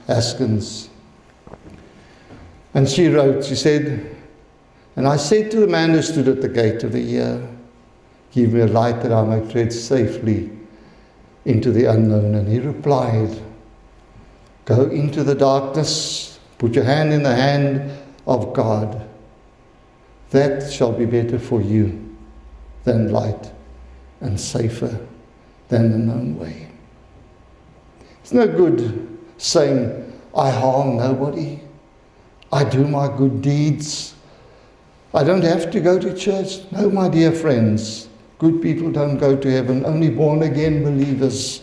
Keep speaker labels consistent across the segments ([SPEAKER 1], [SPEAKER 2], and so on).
[SPEAKER 1] Haskins. And she wrote, she said, "And I said to the man who stood at the gate of the year, 'Give me a light that I may tread safely into the unknown.' And he replied, 'Go into the darkness, put your hand in the hand of God. That shall be better for you than light and safer than the known way.'" It's no good saying, "I harm nobody. I do my good deeds. I don't have to go to church." No, my dear friends, good people don't go to heaven. Only born again believers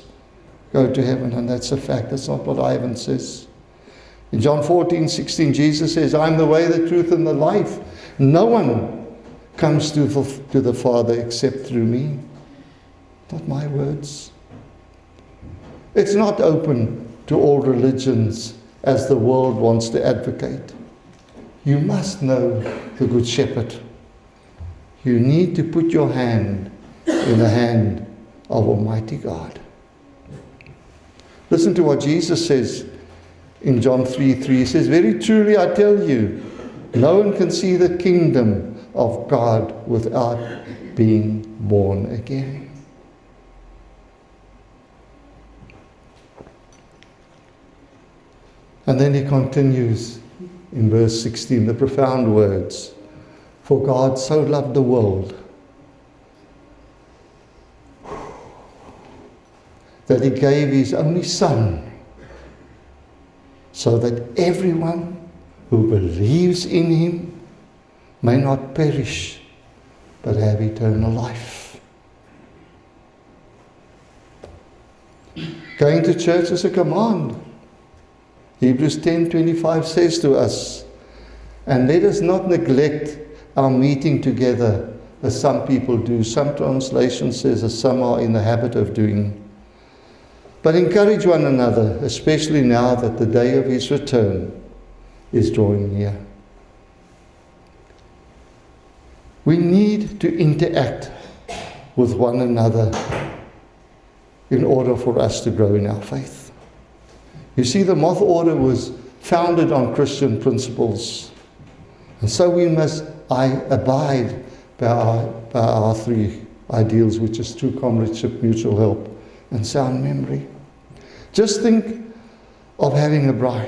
[SPEAKER 1] go to heaven, and that's a fact. That's not what Ivan says. In John 14:16, Jesus says, "I'm the way, the truth, and the life. No one comes to the Father except through me." Not my words. It's not open to all religions as the world wants to advocate. You must know the Good Shepherd. You need to put your hand in the hand of Almighty God. Listen to what Jesus says in John 3:3. He says, "Very truly I tell you, no one can see the kingdom of God without being born again." And then he continues in verse 16, the profound words, "For God so loved the world that he gave his only Son, so that everyone who believes in him may not perish, but have eternal life." Going to church is a command. Hebrews 10:25 says to us, "And let us not neglect our meeting together, as some people do." Some translation says, as some are in the habit of doing. "But encourage one another, especially now that the day of his return is drawing near." We need to interact with one another in order for us to grow in our faith. You see, the Moth Order was founded on Christian principles. And so we must abide by our three ideals, which is true comradeship, mutual help, and sound memory. Just think of having a braai.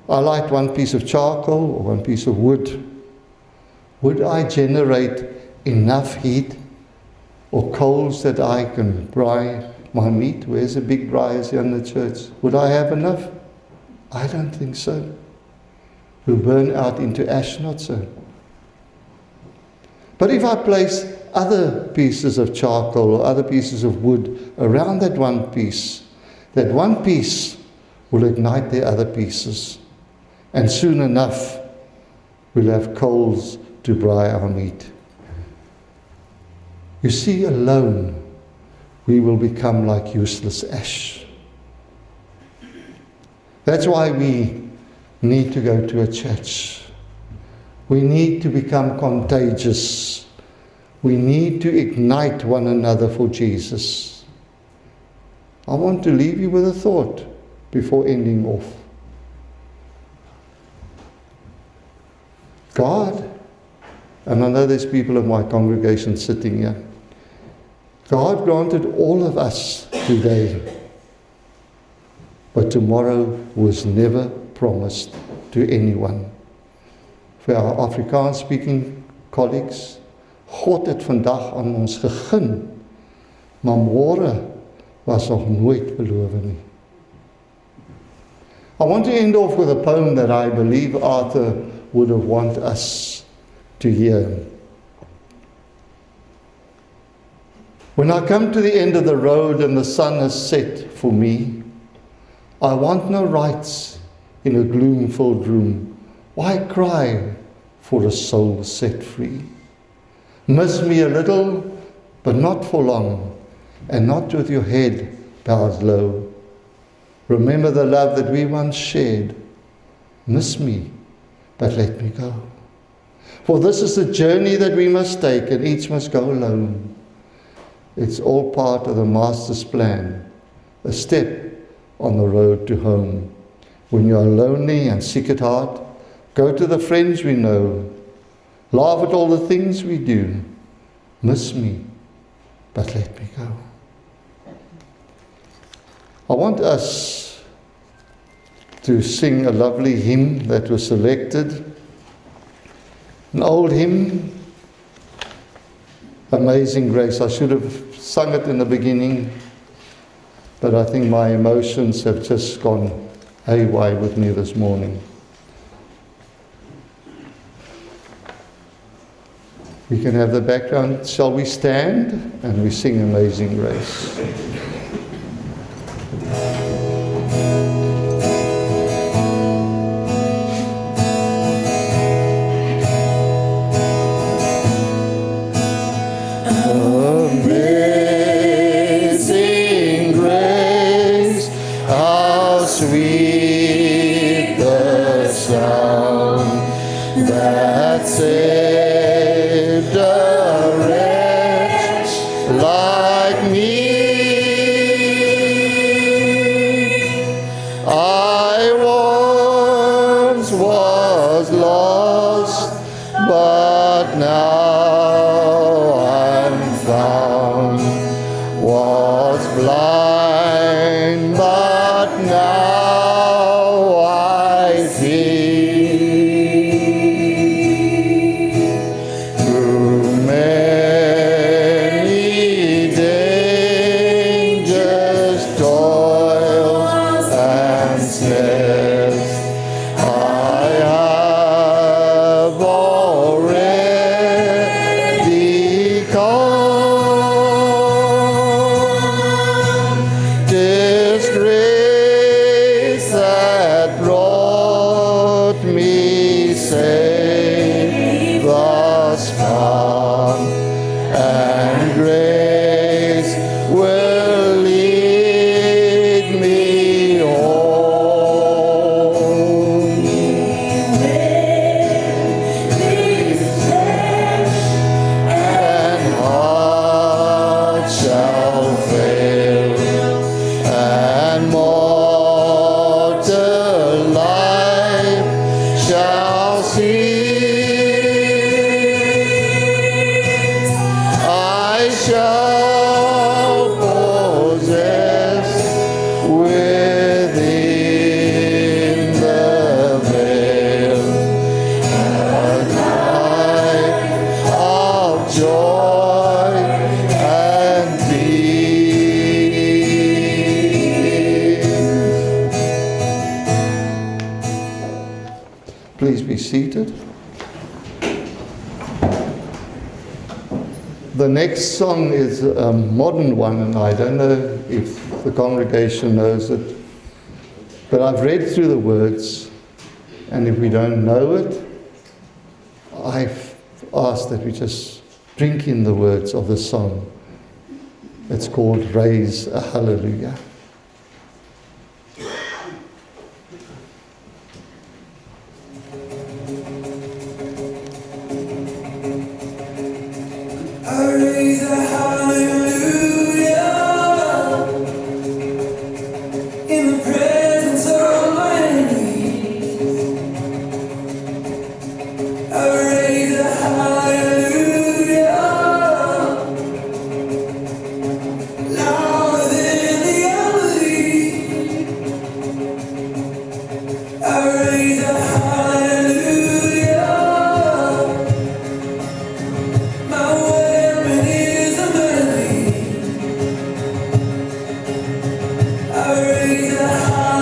[SPEAKER 1] I light one piece of charcoal or one piece of wood. Would I generate enough heat or coals that I can braai my meat? Where's the big braaiers here in the church? Would I have enough? I don't think so. We'll burn out into ash, not so. But if I place other pieces of charcoal or other pieces of wood around that one piece will ignite the other pieces. And soon enough, we'll have coals to braai our meat. You see, alone, we will become like useless ash. That's why we need to go to a church. We need to become contagious. We need to ignite one another for Jesus. I want to leave you with a thought before ending off. God, and I know there's people of my congregation sitting here, God granted all of us today, but tomorrow was never promised to anyone. For our Afrikaans-speaking colleagues, God het vandag aan ons gegin, maar môre was nog nooit beloof nie. I want to end off with a poem that I believe Arthur would have wanted us to hear. When I come to the end of the road and the sun has set for me, I want no rights in a gloom-filled room. Why cry for a soul set free? Miss me a little, but not for long, and not with your head bowed low. Remember the love that we once shared. Miss me, but let me go. For this is the journey that we must take, and each must go alone. It's all part of the Master's plan, a step on the road to home. When you are lonely and sick at heart, go to the friends we know. Laugh at all the things we do. Miss me, but let me go. I want us to sing a lovely hymn that was selected. An old hymn, Amazing Grace. I should have sung it in the beginning, but I think my emotions have just gone haywire with me this morning. We can have the background. Shall we stand and we sing Amazing Grace?
[SPEAKER 2] Amazing grace, how sweet the sound that saved a wretch like me. I once was lost, but now I'm found. Was blind, but now I see. Through many dangers, toils, and snares, I have already come. 'Tis grace that brought me safe thus far, and grace will lead me home. And heart shall fail, and mortal life shall cease. I shall possess within the veil a life of joy and peace.
[SPEAKER 1] Please be seated. The next song is a modern one, and I don't know if the congregation knows it, but I've read through the words, and if we don't know it, I've asked that we just drink in the words of the song. It's called Raise a Hallelujah.
[SPEAKER 2] I raise a hallelujah in the presence of my enemies. I raise a hallelujah louder than the melody. I raise a hallelujah. My weapon is a melody. I raise a hallelujah.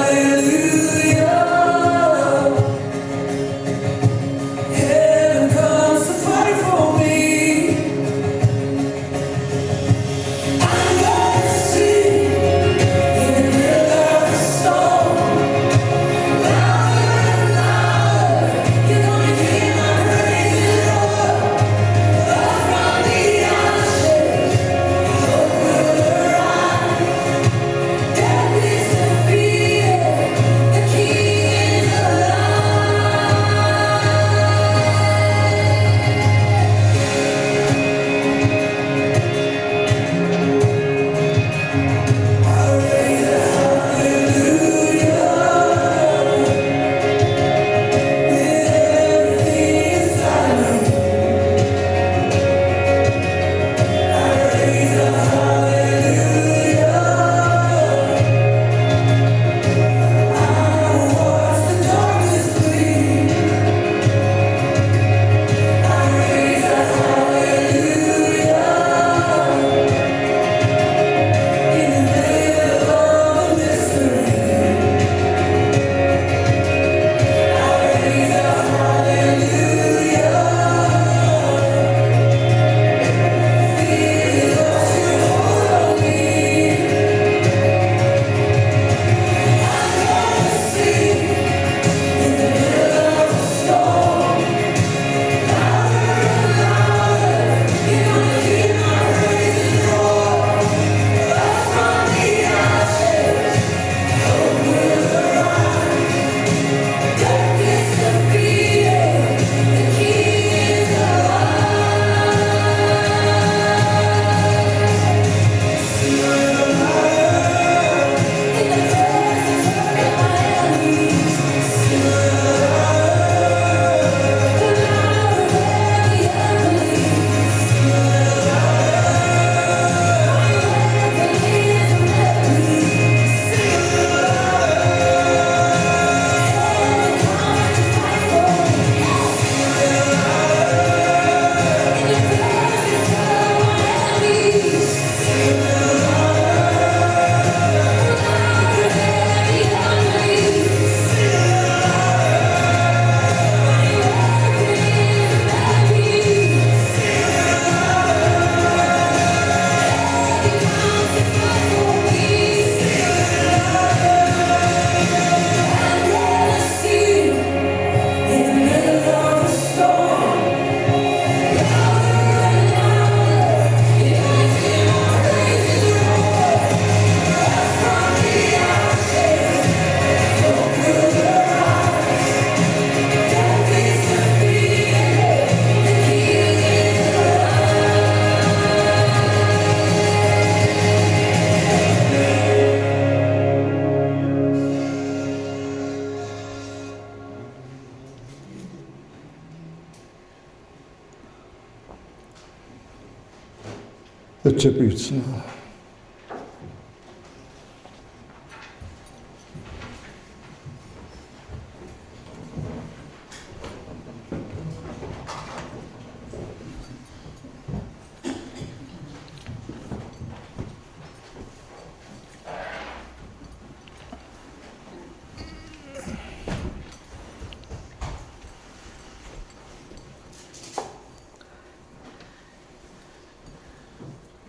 [SPEAKER 1] the tributes now.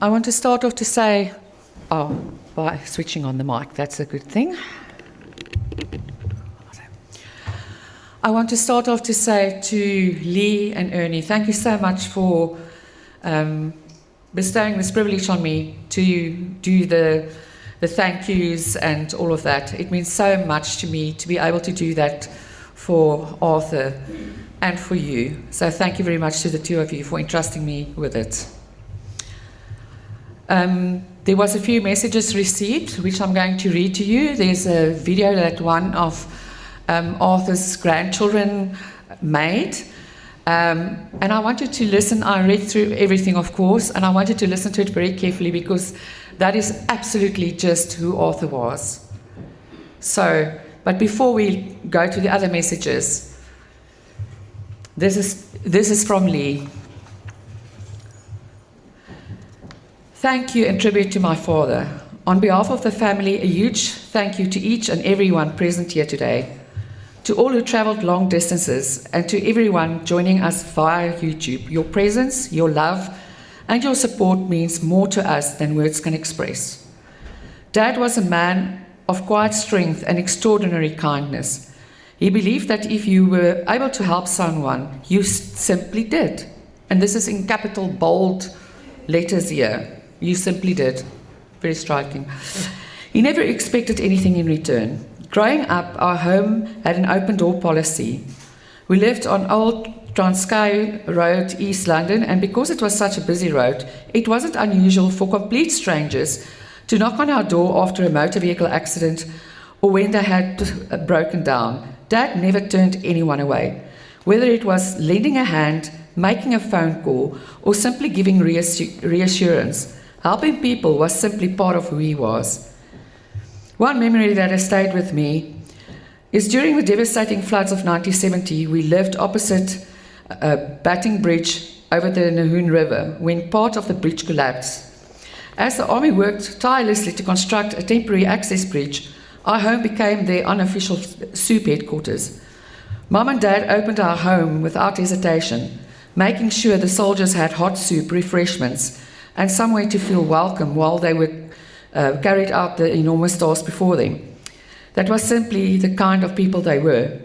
[SPEAKER 3] I want to start off to say, by switching on the mic, that's a good thing. I want to start off to say to Lee and Ernie, thank you so much for bestowing this privilege on me to do the thank yous and all of that. It means so much to me to be able to do that for Arthur and for you. So thank you very much to the two of you for entrusting me with it. There was a few messages received, which I'm going to read to you. There's a video that one of Arthur's grandchildren made. And I wanted to listen. I read through everything, of course, and I wanted to listen to it very carefully because that is absolutely just who Arthur was. So, but before we go to the other messages, this is from Lee. Thank you and tribute to my father. On behalf of the family, a huge thank you to each and everyone present here today, to all who travelled long distances, and to everyone joining us via YouTube. Your presence, your love, and your support means more to us than words can express. Dad was a man of quiet strength and extraordinary kindness. He believed that if you were able to help someone, you simply did. And this is in capital bold letters here. You simply did. Very striking. He never expected anything in return. Growing up, our home had an open door policy. We lived on Old Transkei Road, East London, and because it was such a busy road, it wasn't unusual for complete strangers to knock on our door after a motor vehicle accident or when they had broken down. Dad never turned anyone away, whether it was lending a hand, making a phone call, or simply giving reassurance. Helping people was simply part of who he was. One memory that has stayed with me is during the devastating floods of 1970, we lived opposite Batting Bridge over the Nahoon River when part of the bridge collapsed. As the army worked tirelessly to construct a temporary access bridge, our home became their unofficial soup headquarters. Mum and Dad opened our home without hesitation, making sure the soldiers had hot soup, refreshments, and somewhere to feel welcome while they were carried out the enormous task before them. That was simply the kind of people they were.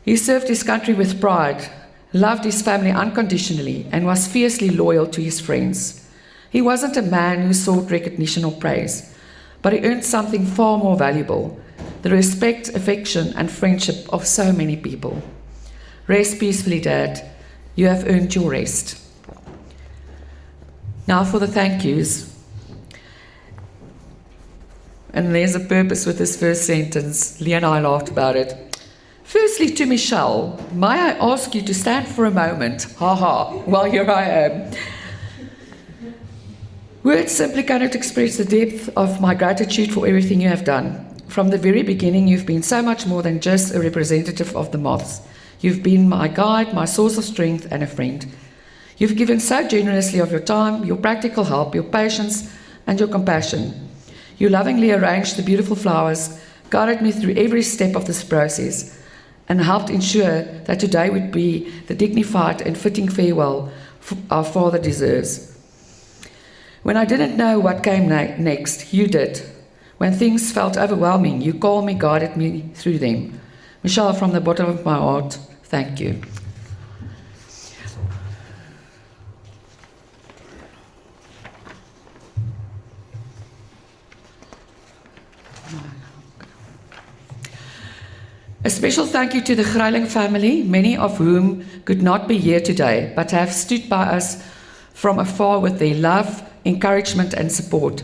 [SPEAKER 3] He served his country with pride, loved his family unconditionally, and was fiercely loyal to his friends. He wasn't a man who sought recognition or praise, but he earned something far more valuable, the respect, affection, and friendship of so many people. Rest peacefully, Dad. You have earned your rest. Now for the thank yous. And there's a purpose with this first sentence. Lee and I laughed about it. Firstly, to Michelle, may I ask you to stand for a moment, while here I am. Words simply cannot express the depth of my gratitude for everything you have done. From the very beginning, you've been so much more than just a representative of the moths. You've been my guide, my source of strength, and a friend. You've given so generously of your time, your practical help, your patience, and your compassion. You lovingly arranged the beautiful flowers, guided me through every step of this process, and helped ensure that today would be the dignified and fitting farewell our father deserves. When I didn't know what came next, you did. When things felt overwhelming, you called me, guided me through them. Michelle, from the bottom of my heart, thank you. A special thank you to the Greiling family, many of whom could not be here today, but have stood by us from afar with their love, encouragement and support.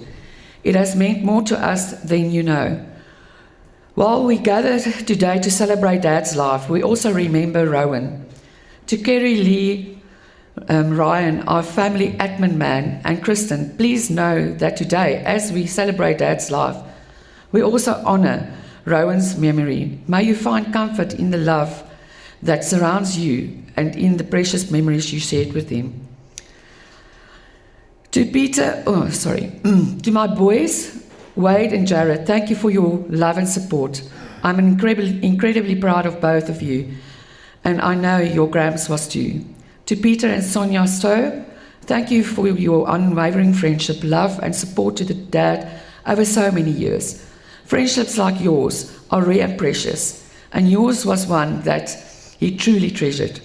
[SPEAKER 3] It has meant more to us than you know. While we gather today to celebrate Dad's life, we also remember Rowan. To Kerry, Lee, Ryan, our family admin man, and Kristen, please know that today, as we celebrate Dad's life, we also honor Rowan's memory. May you find comfort in the love that surrounds you and in the precious memories you shared with him. To to my boys, Wade and Jared, thank you for your love and support. I'm incredibly proud of both of you, and I know your Gramps was too. To Peter and Sonia Stowe, thank you for your unwavering friendship, love, and support to the Dad over so many years. Friendships like yours are rare and precious, and yours was one that he truly treasured.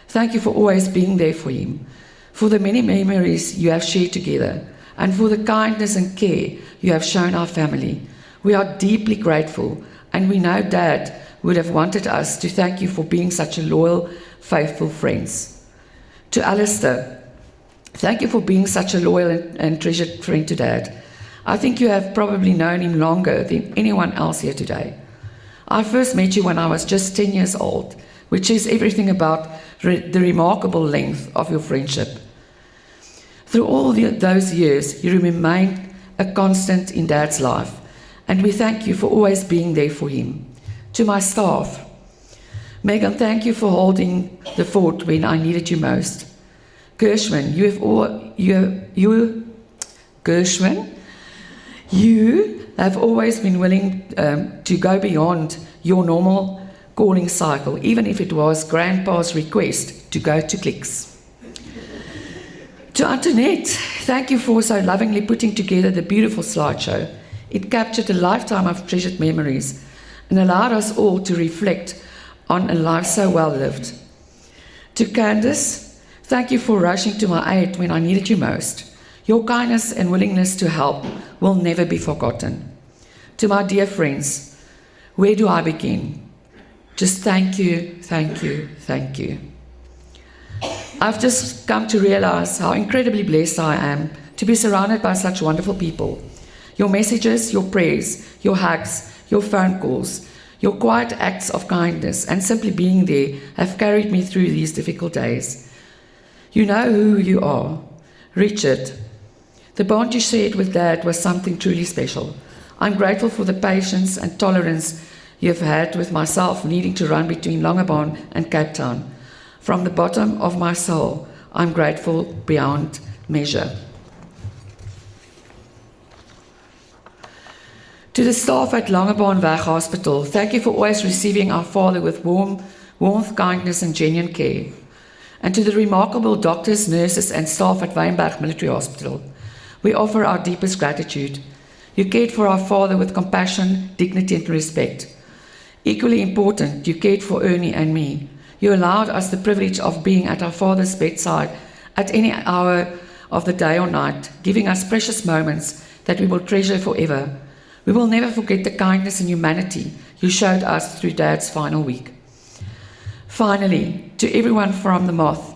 [SPEAKER 3] Thank you for always being there for him, for the many memories you have shared together, and for the kindness and care you have shown our family. We are deeply grateful, and we know Dad would have wanted us to thank you for being such a loyal, faithful friends. To Alistair, thank you for being such a loyal and treasured friend to Dad. I think you have probably known him longer than anyone else here today. I first met you when I was just 10 years old, which is everything about the remarkable length of your friendship. Through all those years, you remained a constant in Dad's life, and we thank you for always being there for him. To my staff, Megan, thank you for holding the fort when I needed you most. Gershwin, you have always been willing to go beyond your normal calling cycle, even if it was Grandpa's request to go to Clicks. To Antoinette, thank you for so lovingly putting together the beautiful slideshow. It captured a lifetime of treasured memories and allowed us all to reflect on a life so well lived. To Candace, thank you for rushing to my aid when I needed you most. Your kindness and willingness to help will never be forgotten. To my dear friends, where do I begin? Just thank you, thank you, thank you. I've just come to realize how incredibly blessed I am to be surrounded by such wonderful people. Your messages, your prayers, your hugs, your phone calls, your quiet acts of kindness, and simply being there have carried me through these difficult days. You know who you are. Richard, the bond you shared with Dad was something truly special. I'm grateful for the patience and tolerance you've had with myself needing to run between Longabon and Cape Town. From the bottom of my soul, I'm grateful beyond measure. To the staff at Langebaan Hospital, thank you for always receiving our father with warmth, kindness, and genuine care. And to the remarkable doctors, nurses, and staff at Wynberg Military Hospital, we offer our deepest gratitude. You cared for our father with compassion, dignity, and respect. Equally important, you cared for Ernie and me. You allowed us the privilege of being at our father's bedside at any hour of the day or night, giving us precious moments that we will treasure forever. We will never forget the kindness and humanity you showed us through Dad's final week. Finally, to everyone from the Moth,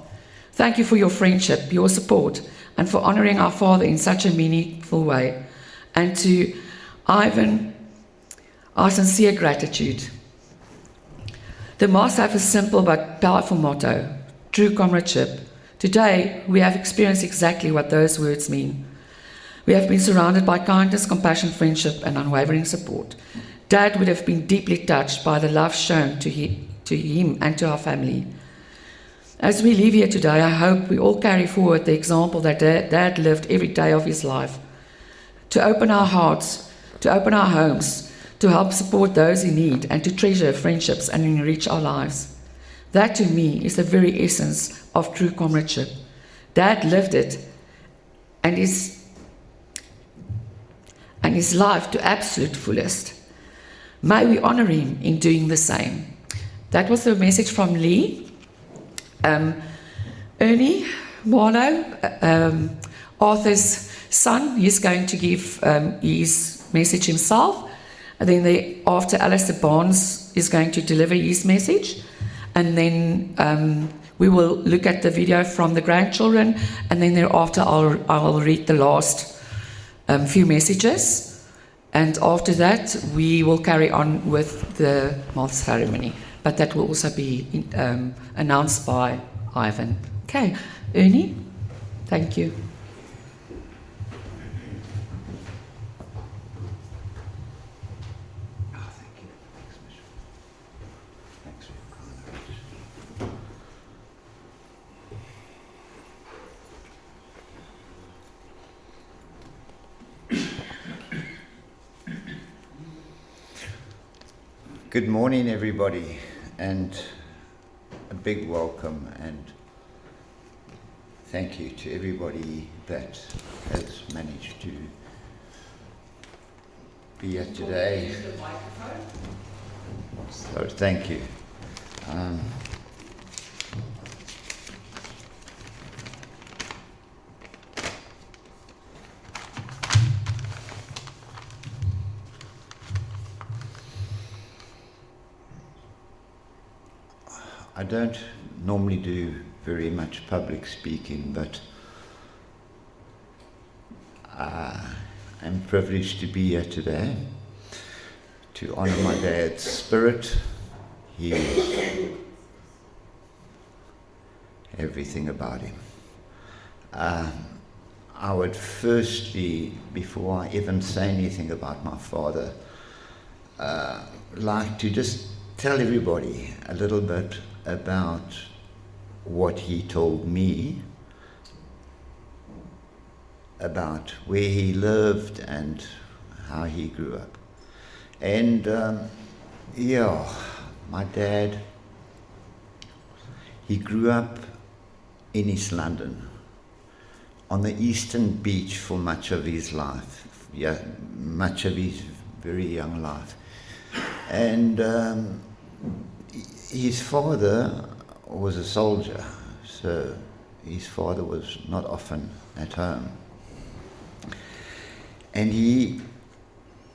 [SPEAKER 3] thank you for your friendship, your support, and for honouring our father in such a meaningful way. And to Ivan, our sincere gratitude. The Moths have a simple but powerful motto, true comradeship. Today, we have experienced exactly what those words mean. We have been surrounded by kindness, compassion, friendship, and unwavering support. Dad would have been deeply touched by the love shown to him and to our family. As we leave here today, I hope we all carry forward the example that Dad lived every day of his life. To open our hearts, to open our homes, to help support those in need, and to treasure friendships and enrich our lives. That to me is the very essence of true comradeship. Dad lived it and his life to absolute fullest. May we honor him in doing the same. That was the message from Lee. Ernie Marlow, Arthur's son, he's going to give his message himself. And then after Alistair Barnes is going to deliver his message. And then we will look at the video from the grandchildren. And then thereafter I'll read the last few messages. And after that, we will carry on with the moth ceremony. But that will also be announced by Ivan Okay, Ernie, thank you.
[SPEAKER 4] Good morning, everybody, and a big welcome and thank you to everybody that has managed to be here today. So thank you. I don't normally do very much public speaking, but I'm privileged to be here today to honor my dad's spirit. He is everything about him. I would firstly, before I even say anything about my father, like to just tell everybody a little bit about what he told me about where he lived and how he grew up. And my dad, he grew up in East London on the Eastern Beach for much of his life, much of his very young life. And his father was a soldier, so his father was not often at home. And he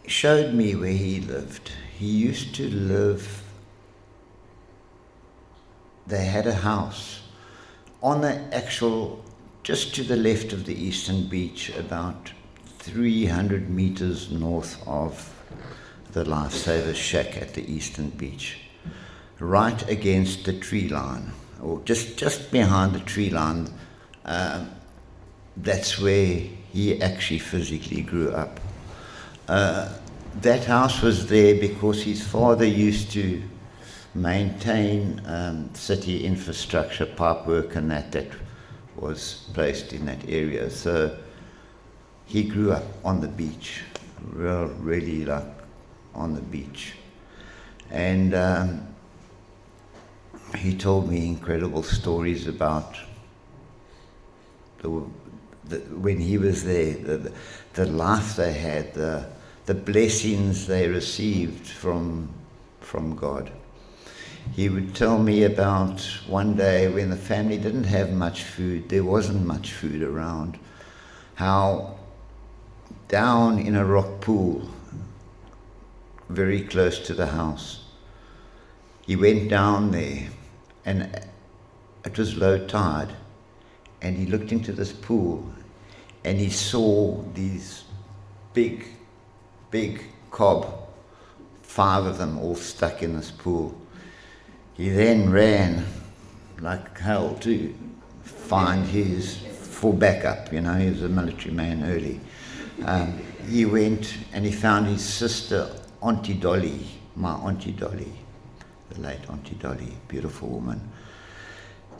[SPEAKER 4] showed me where he lived. He used to live, they had a house on the actual, just to the left of the Eastern Beach, about 300 meters north of the Lifesaver Shack at the Eastern Beach, right against the tree line, or just behind the tree line. That's where he actually physically grew up. That house was there because his father used to maintain city infrastructure, pipe work and that was placed in that area. So he grew up on the beach, really like on the beach. And he told me incredible stories about when he was there, the life they had, the blessings they received from God. He would tell me about one day when the family didn't have much food, there wasn't much food around, how down in a rock pool, very close to the house, he went down there, and it was low tide, and he looked into this pool and he saw these big cob, 5 of them all stuck in this pool. He then ran like hell to find for backup, he was a military man early. He went and he found his sister, Auntie Dolly, my Auntie Dolly, the late Auntie Dolly, beautiful woman.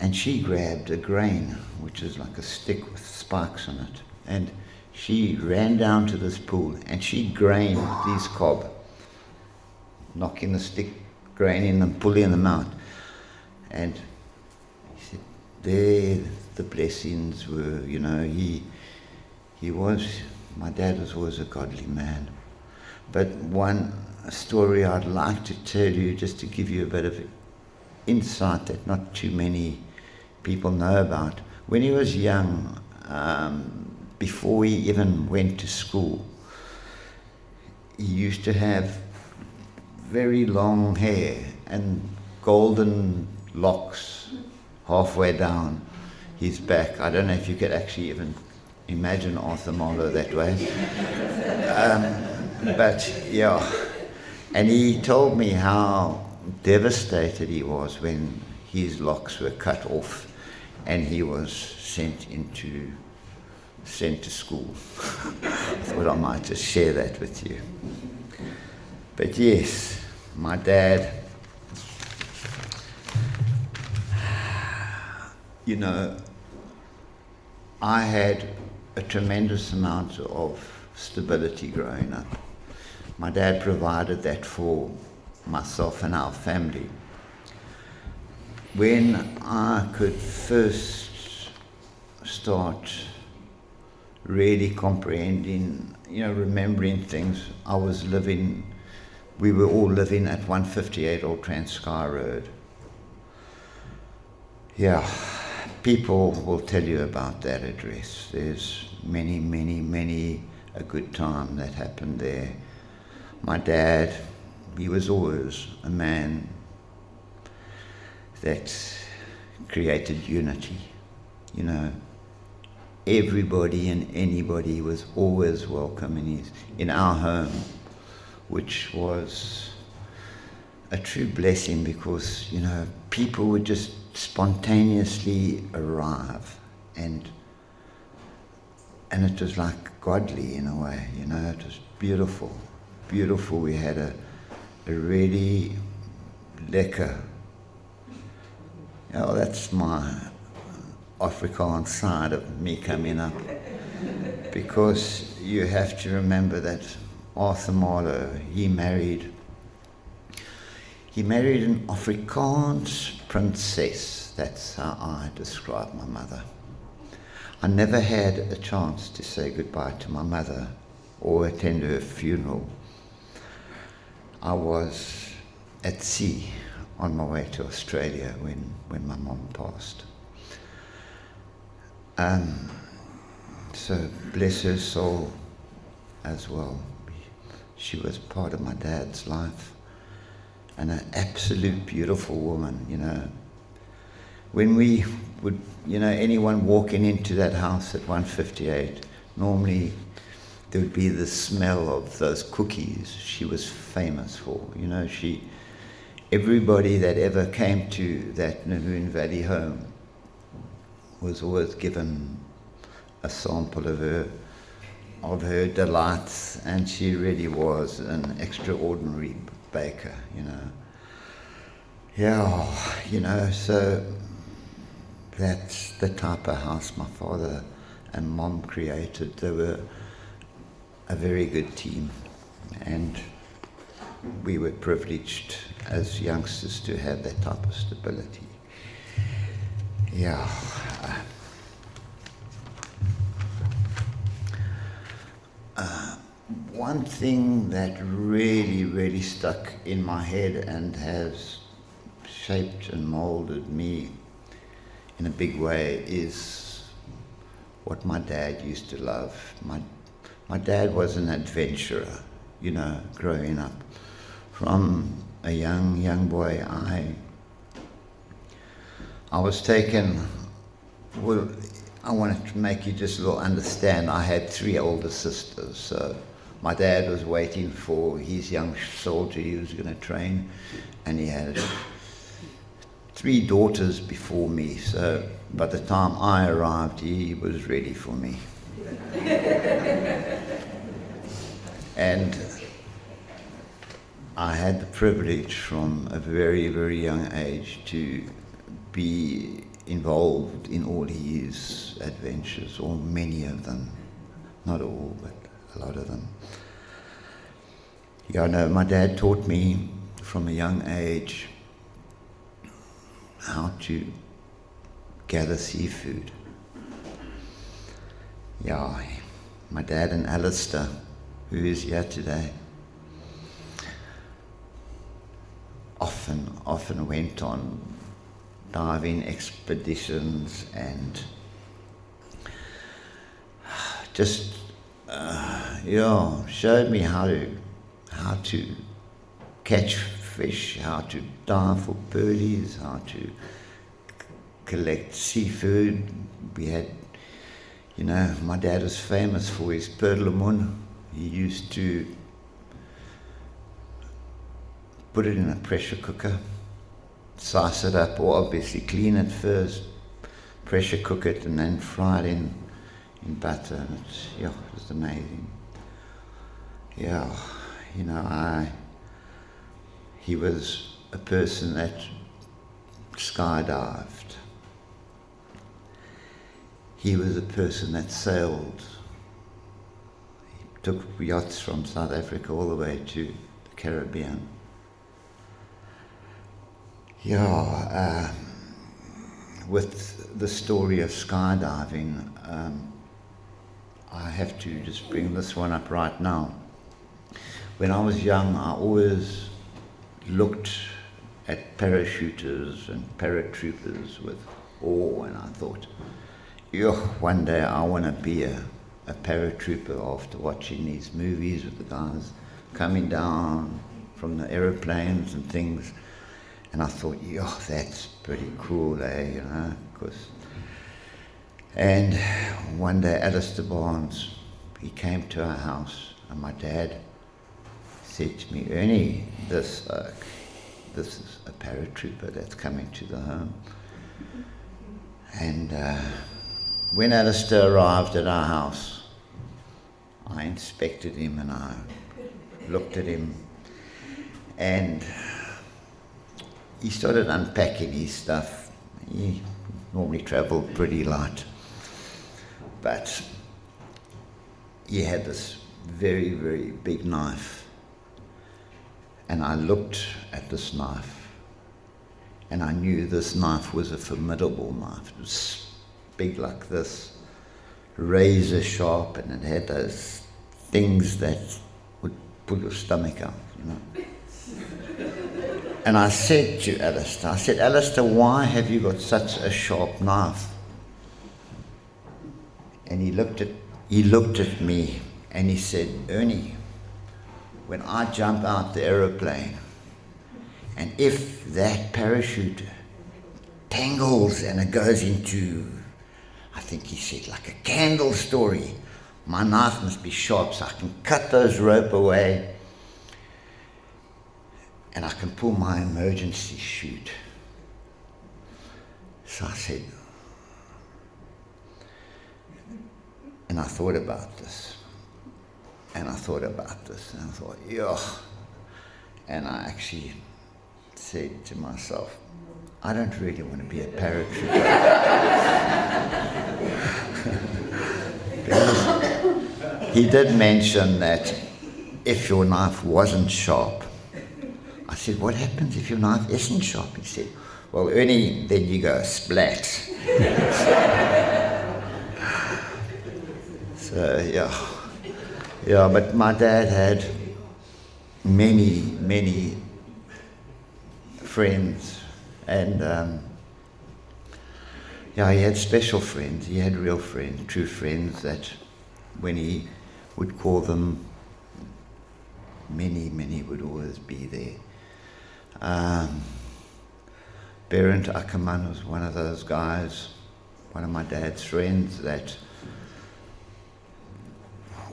[SPEAKER 4] And she grabbed a grain, which is like a stick with spikes on it. And she ran down to this pool and she grained these cob, knocking the stick grain in and pulling them out. And he said, there the blessings were, my dad was always a godly man. But one story I'd like to tell you, just to give you a bit of insight that not too many people know about. When he was young, before he even went to school, he used to have very long hair and golden locks halfway down his back. I don't know if you could actually even imagine Arthur Marlow that way. But yeah, and he told me how devastated he was when his locks were cut off and he was sent to school. I thought I might just share that with you. But yes, my dad, you know, I had a tremendous amount of stability growing up. My dad provided that for myself and our family. When I could first start really comprehending, remembering things, we were all living at 158 Old Transkei Road. Yeah, people will tell you about that address. There's many a good time that happened there. My dad, he was always a man that created unity. Everybody and anybody was always welcome in our home, which was a true blessing because, people would just spontaneously arrive and it was like godly in a way, it was beautiful. Beautiful. We had a really lekker. That's my Afrikaans side of me coming up. Because you have to remember that Arthur Marlow, he married an Afrikaans princess. That's how I describe my mother. I never had a chance to say goodbye to my mother or attend her funeral. I was at sea on my way to Australia when my mom passed. So bless her soul as well. She was part of my dad's life and an absolute beautiful woman, When we would, anyone walking into that house at 158, normally there would be the smell of those cookies she was famous for. Everybody that ever came to that Nahoon Valley home was always given a sample of her delights, and she really was an extraordinary baker, Yeah, so that's the type of house my father and mom created. They were a very good team, and we were privileged as youngsters to have that type of stability. Yeah. One thing that really stuck in my head and has shaped and molded me in a big way is what my dad used to love. My dad was an adventurer, growing up. From a young boy, I was taken. Well, I wanted to make you just a little understand. I had 3 older sisters, so my dad was waiting for his young soldier he was going to train, and he had 3 daughters before me. So by the time I arrived, he was ready for me. And I had the privilege from a very young age to be involved in all his adventures, or many of them. Not all, but a lot of them. My dad taught me from a young age how to gather seafood. Yeah, my dad and Alistair, who is here today, often went on diving expeditions and just showed me how to catch fish, how to dive for pearlies, how to collect seafood. We had, my dad was famous for his perlemoen. He used to put it in a pressure cooker, slice it up, or obviously clean it first, pressure cook it and then fry it in butter. And it was amazing. Yeah, you know, he was a person that skydived. He was a person that sailed. He took yachts from South Africa all the way to the Caribbean. Yeah, with the story of skydiving, I have to just bring this one up right now. When I was young, I always looked at parachuters and paratroopers with awe, and I thought, one day I want to be a paratrooper after watching these movies with the guys coming down from the aeroplanes and things. And I thought, that's pretty cool, you know, because. And one day Alistair Barnes, he came to our house, and my dad said to me, Ernie, this is a paratrooper that's coming to the home. And when Alistair arrived at our house, I inspected him and I looked at him, and he started unpacking his stuff. He normally travelled pretty light, but he had this very, very big knife. And I looked at this knife, and I knew this knife was a formidable knife. It was big like this, razor sharp, and it had those things that would pull your stomach out, you know. And I said to Alistair, Alistair, why have you got such a sharp knife? And he looked at me and he said, Ernie, when I jump out the aeroplane, and if that parachute tangles and it goes into, I think he said, like a candle story, my knife must be sharp so I can cut those rope away and I can pull my emergency chute. So I said, and I thought about this, and I thought about this, and I thought, and I actually said to myself, I don't really want to be a paratrooper. Because he did mention that if your knife wasn't sharp, I said, what happens if your knife isn't sharp? He said, well, Ernie, then you go splat. So, but my dad had many friends, and he had special friends. He had real friends, true friends, that when he would call them, many would always be there. Berend Ackerman was one of those guys, one of my dad's friends, that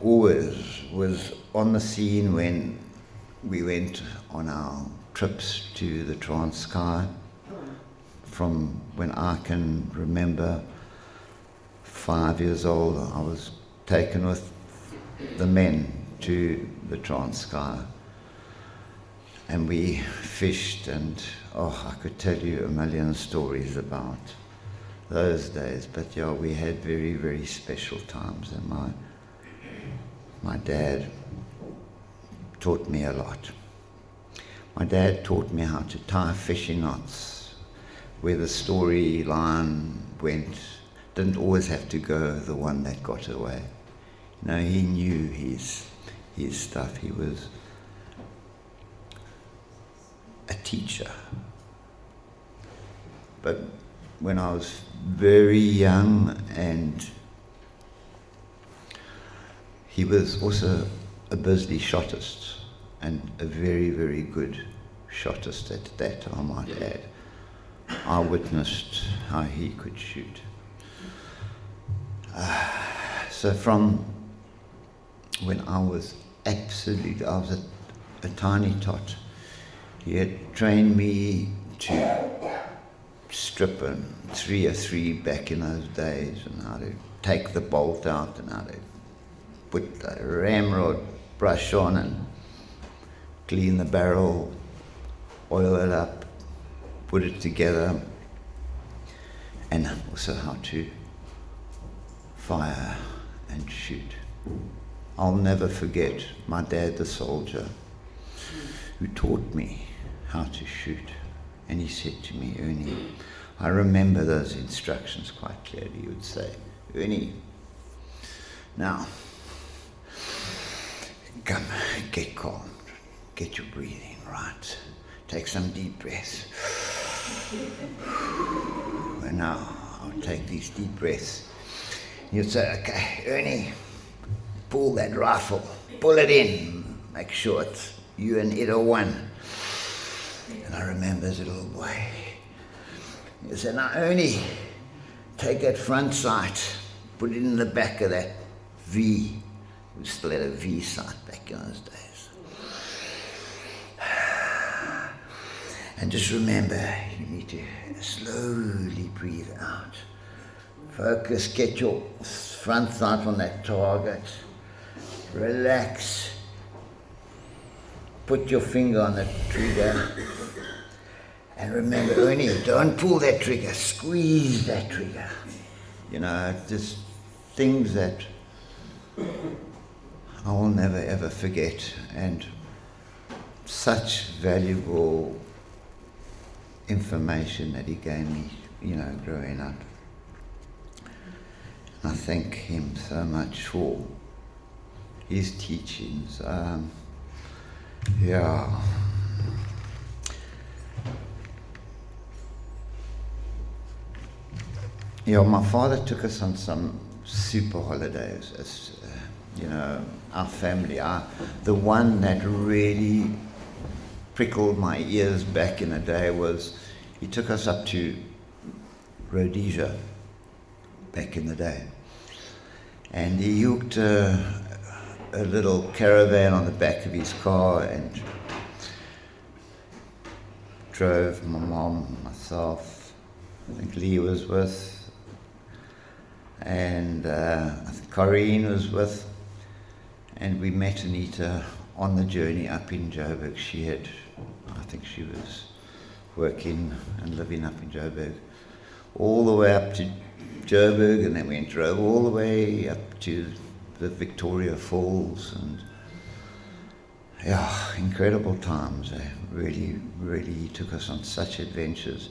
[SPEAKER 4] always was on the scene when we went on our trips to the Transkei. From when I can remember, 5 years old, I was taken with the men to the Transkei. And we fished, and I could tell you a million stories about those days. But we had very, very special times, and my dad taught me a lot. My dad taught me how to tie fishing knots, where the storyline went. Didn't always have to go the one that got away. He knew his stuff. He was a teacher. But when I was very young, and he was also a busy shotist, and a very, very good shotist at that, I might add. I witnessed how he could shoot. So from when I was a tiny tot, he had trained me to strip a 303 back in those days, and how to take the bolt out, and how to put the ramrod brush on and clean the barrel, oil it up, put it together, and also how to fire and shoot. I'll never forget my dad, the soldier, who taught me how to shoot. And he said to me, Ernie, I remember those instructions quite clearly. He would say, Ernie, now, come, get calm, get your breathing right, take some deep breaths. And now, I'll take these deep breaths. You'd say, okay, Ernie, pull that rifle, pull it in, make sure it's you and it are one. And I remember as a little boy, he said, now Ernie, take that front sight, put it in the back of that V. We still had a V sight back in those days. And just remember, you need to slowly breathe out. Focus, get your front sight on that target. Relax. Put your finger on the trigger. And remember, Ernie, don't pull that trigger, squeeze that trigger. You know, just things that I will never ever forget, and such valuable information that he gave me, you know, growing up. I thank him so much for his teachings. My father took us on some super holidays. As you know, our family. The one that really prickled my ears back in the day was he took us up to Rhodesia back in the day, and he hooked a little caravan on the back of his car and drove my mom, myself, I think Lee was with, and I think Corrine was with, and we met Anita on the journey up in Joburg. I think she was working and living up in Joburg, all the way up to Joburg, and then we drove all the way up to the Victoria Falls, and incredible times. Really, really took us on such adventures.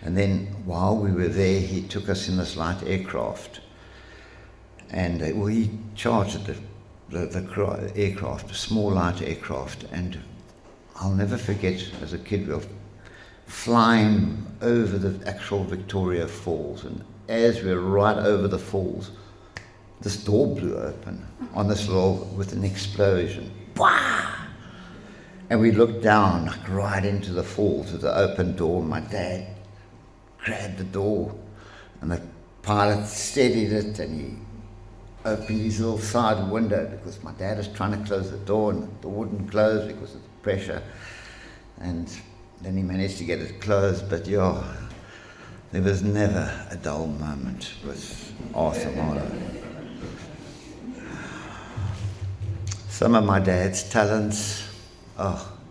[SPEAKER 4] And then while we were there, he took us in this light aircraft, and he chartered the aircraft, a small light aircraft, and I'll never forget as a kid, we were flying over the actual Victoria Falls, and as we were right over the falls, this door blew open on this little, with an explosion. Wah! And we looked down, like right into the falls with the open door. My dad grabbed the door, and the pilot steadied it, and he opened his little side window, because my dad was trying to close the door, and the door wouldn't close because of the pressure. And then he managed to get it closed, but there was never a dull moment with Arthur Marlow. Some of my dad's talents,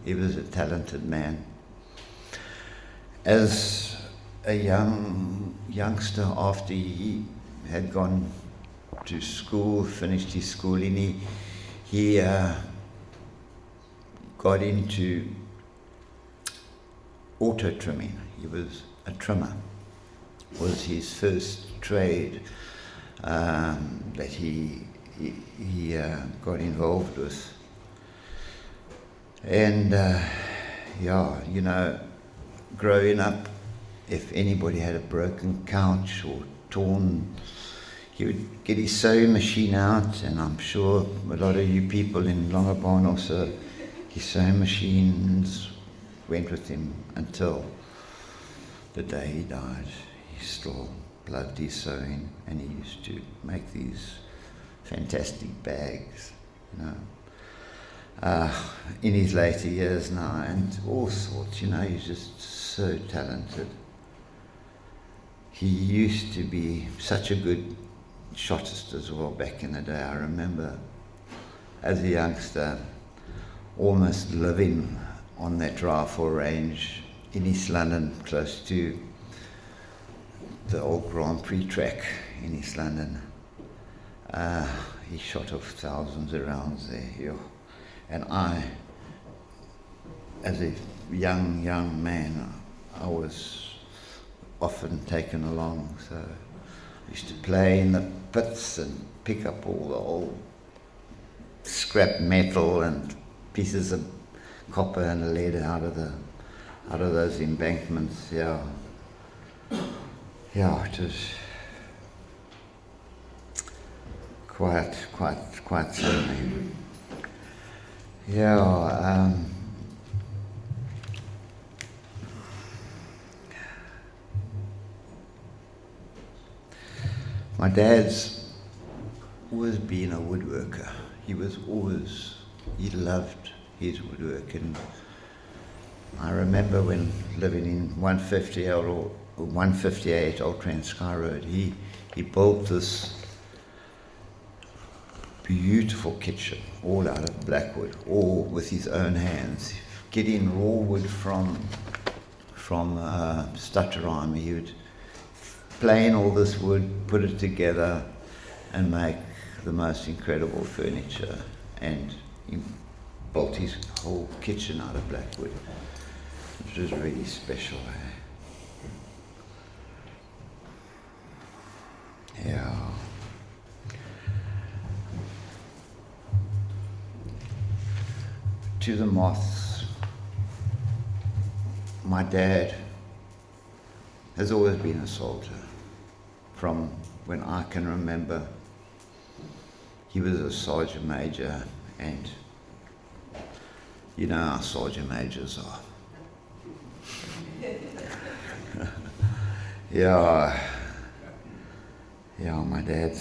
[SPEAKER 4] he was a talented man. As a youngster, after he had gone to school, finished his schooling, he got into auto trimming. He was a trimmer. Was his first trade that he got involved with. And growing up, if anybody had a broken couch or torn, he would get his sewing machine out, and I'm sure a lot of you people in Longabon also, his sewing machines went with him until the day he died. He still loved his sewing, and he used to make these fantastic bags, in his later years now, and all sorts, he's just so talented. he used to be such a good shotist as well back in the day. I remember as a youngster almost living on that rifle range in East London, close to the old Grand Prix track in East London. He shot off thousands of rounds there. Yeah. And I, as a young man, I was often taken along. So I used to play in the pits and pick up all the old scrap metal and pieces of copper and lead out of those embankments. Yeah, it was quite something. Yeah. My dad's always been a woodworker. He loved his woodwork, and I remember when living in 158 Old Transky Road, he built this beautiful kitchen, all out of blackwood, all with his own hands. Getting raw wood from Stutterheim, he would plane all this wood, put it together, and make the most incredible furniture. And he built his whole kitchen out of blackwood, which was really special. Yeah. To the moths, my dad has always been a soldier. From when I can remember, he was a sergeant major, and you know how sergeant majors are. Yeah, my dad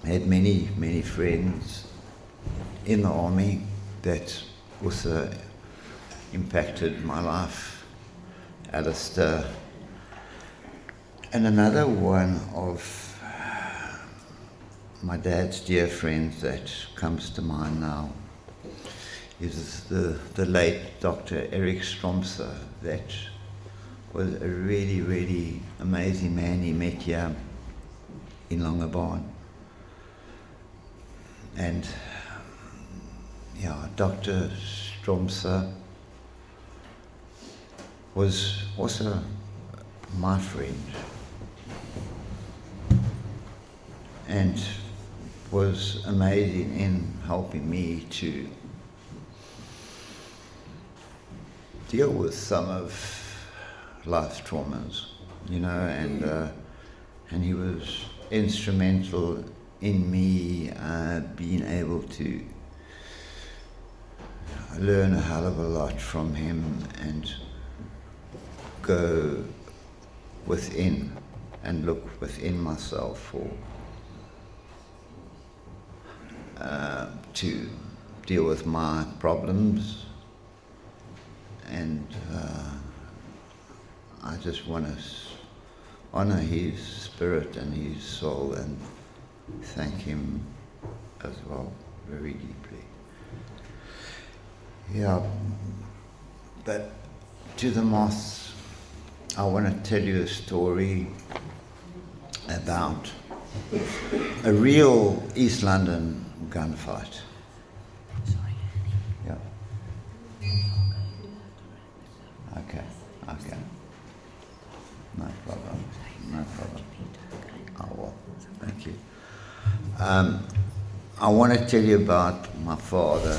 [SPEAKER 4] had many friends in the army that also impacted my life. Alistair. And another one of my dad's dear friends that comes to mind now is the late Dr. Eric Stromser, that was a really amazing man he met here in Longabon. And yeah, Dr. Stromser was also my friend and was amazing in helping me to deal with some of life's traumas, you know, and he was instrumental in me being able to learn a hell of a lot from him and go within and look within myself for to deal with my problems. And I just want to honor his spirit and his soul and thank him as well very deeply. Yeah, but to the moths, I want to tell you a story about a real East London gunfight. Yeah. Okay. No problem. Oh, well, thank you. I want to tell you about my father.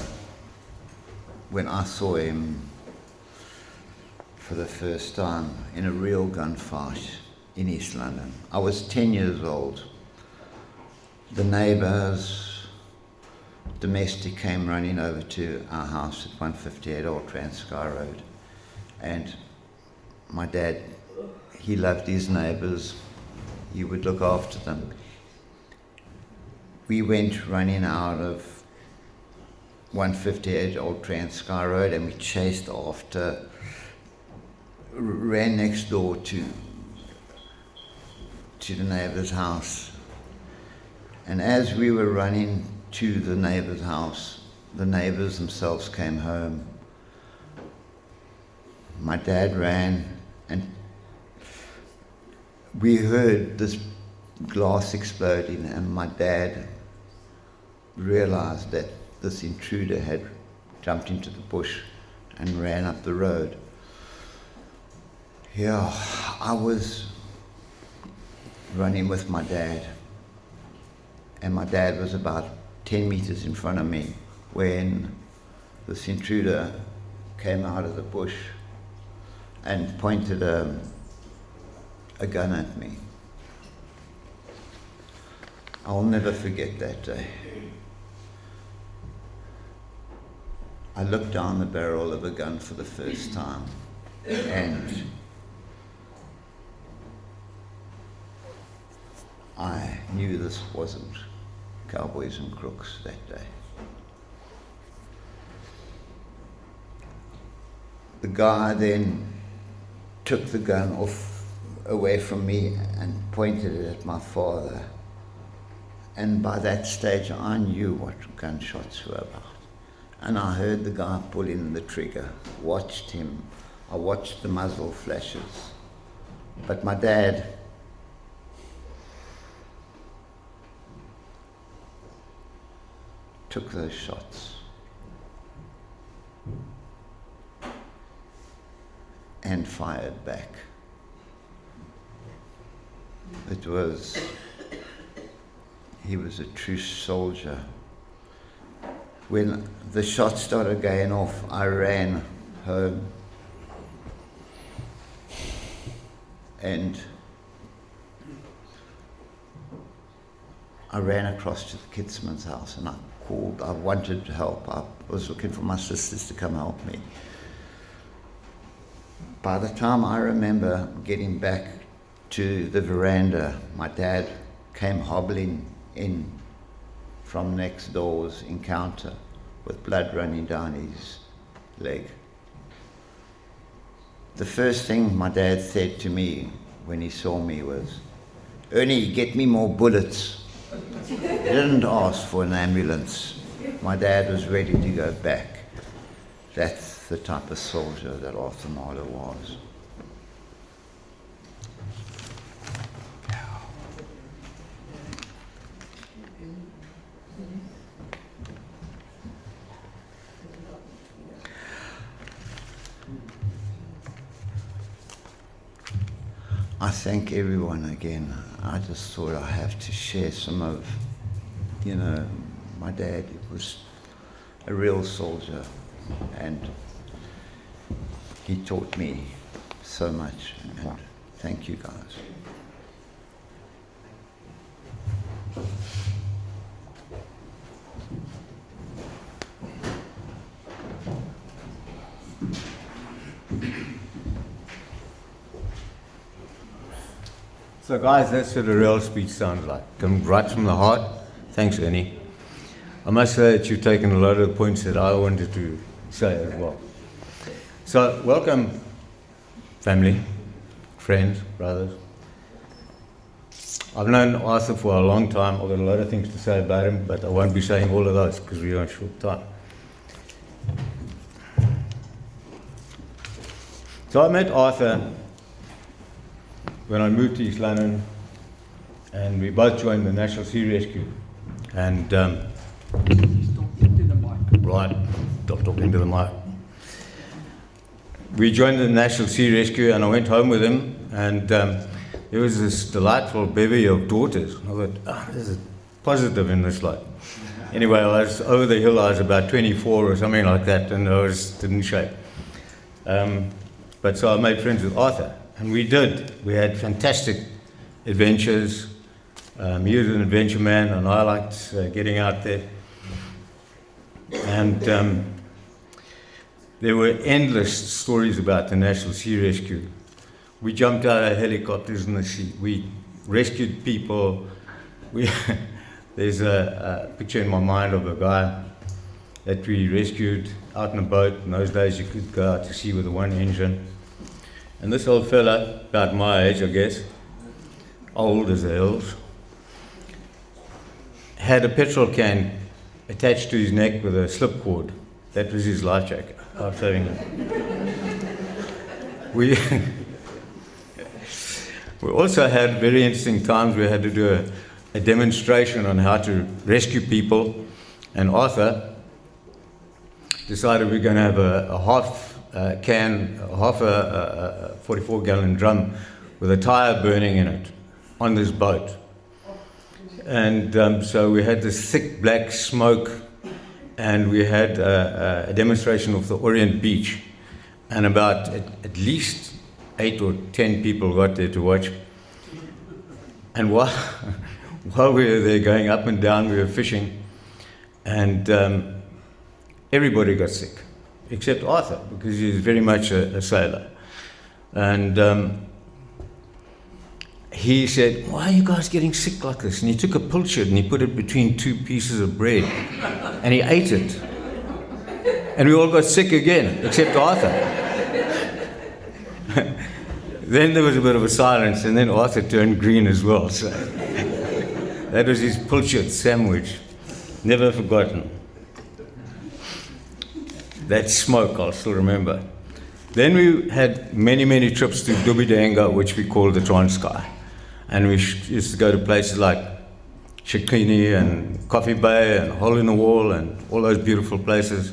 [SPEAKER 4] When I saw him for the first time in a real gunfight in East London. I was 10 years old. The neighbours, domestic, came running over to our house at 158 Old Transky Road. And my dad, he loved his neighbours. He would look after them. We went running out of 158 Old Transky Road and we chased after, ran next door to to the neighbor's house. And as we were running to the neighbor's house, the neighbors themselves came home. My dad ran, and we heard this glass exploding, and my dad realized that this intruder had jumped into the bush and ran up the road. Yeah, I was running with my dad, and my dad was about 10 meters in front of me when this intruder came out of the bush and pointed a gun at me. I'll never forget that day. I looked down the barrel of a gun for the first time, and I knew this wasn't cowboys and crooks that day. The guy then took the gun away from me and pointed it at my father. And by that stage, I knew what gunshots were about. And I heard the guy pulling the trigger, watched him. I watched the muzzle flashes. But my dad took those shots and fired back. He was a true soldier. When the shots started going off, I ran home, and I ran across to the Kidsman's house, and I wanted help. I was looking for my sisters to come help me. By the time I remember getting back to the veranda, my dad came hobbling in from next door's encounter with blood running down his leg. The first thing my dad said to me when he saw me was, "Ernie, get me more bullets." He didn't ask for an ambulance. My dad was ready to go back. That's the type of soldier that Arthur Marlow was. I thank everyone again. I just thought I have to share some of, my dad was a real soldier, and he taught me so much, and thank you guys.
[SPEAKER 5] So guys, that's what a real speech sounds like. Come right from the heart. Thanks, Ernie. I must say that you've taken a lot of the points that I wanted to say as well. So welcome, family, friends, brothers. I've known Arthur for a long time. I've got a lot of things to say about him, but I won't be saying all of those because we're on short time. So I met Arthur when I moved to East London, and we both joined the National Sea Rescue. And right, stop talking to the mic. We joined the National Sea Rescue, and I went home with him, and there was this delightful bevy of daughters. I thought, there's a positive in this life. Anyway, I was over the hill. I was about 24 or something like that, and I didn't shape. But so I made friends with Arthur. And we did. We had fantastic adventures. He was an adventure man, and I liked getting out there. And there were endless stories about the National Sea Rescue. We jumped out of helicopters in the sea. We rescued people. There's a picture in my mind of a guy that we rescued out in a boat. In those days, you could go out to sea with a one engine. And this old fella, about my age, I guess, old as the hills, had a petrol can attached to his neck with a slipcord. That was his life jacket. I was having it. We also had very interesting times. We had to do a demonstration on how to rescue people, and Arthur decided we're going to have a half a 44-gallon drum with a tire burning in it on this boat. And so we had this thick black smoke, and we had a demonstration of the Orient Beach, and about at least 8 or 10 people got there to watch. And while we were there going up and down, we were fishing, and everybody got sick, except Arthur, because he was very much a sailor. And he said, "Why are you guys getting sick like this?" And he took a pilchard and he put it between 2 pieces of bread, and he ate it. And we all got sick again, except Arthur. Then there was a bit of a silence, and then Arthur turned green as well. So that was his pilchard sandwich. Never forgotten. That smoke, I'll still remember. Then we had many, many trips to Dubidenga, which we called the Transkei. And we used to go to places like Shikini and Coffee Bay and Hole in the Wall and all those beautiful places.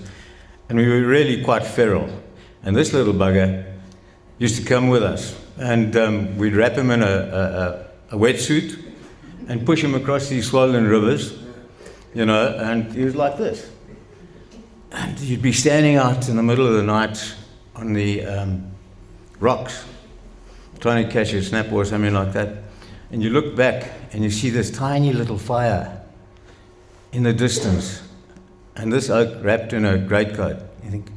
[SPEAKER 5] And we were really quite feral. And this little bugger used to come with us. And we'd wrap him in a wetsuit and push him across these swollen rivers, you know, and he was like this. And you'd be standing out in the middle of the night on the rocks, trying to catch a snapper or something like that. And you look back and you see this tiny little fire in the distance. And this oak wrapped in a greatcoat. You think,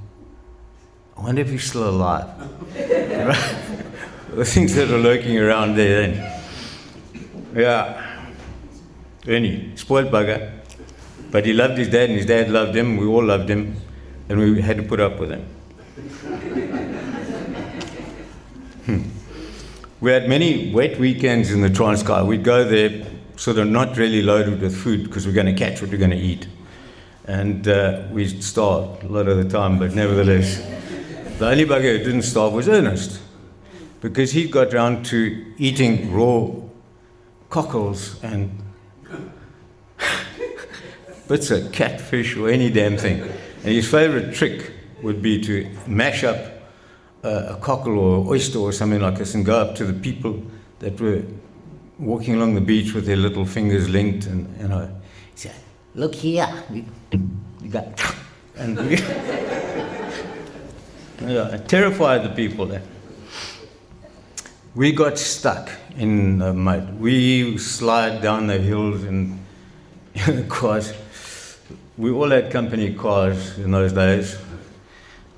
[SPEAKER 5] I wonder if he's still alive. The things that are lurking around there then. Yeah. Ernie, spoiled bugger. But he loved his dad and his dad loved him. We all loved him. And we had to put up with him. We had many wet weekends in the Transkei. We'd go there sort of not really loaded with food because we're going to catch what we're going to eat. And we starved a lot of the time, but nevertheless, the only bugger who didn't starve was Ernest, because he got round to eating raw cockles and bits of catfish or any damn thing. And his favorite trick would be to mash up a cockle or oyster or something like this and go up to the people that were walking along the beach with their little fingers linked, and you know, say, "Look here, you got," and yeah, it terrified the people there. We got stuck in the mud. We slide down the hills in the cars. We all had company cars in those days.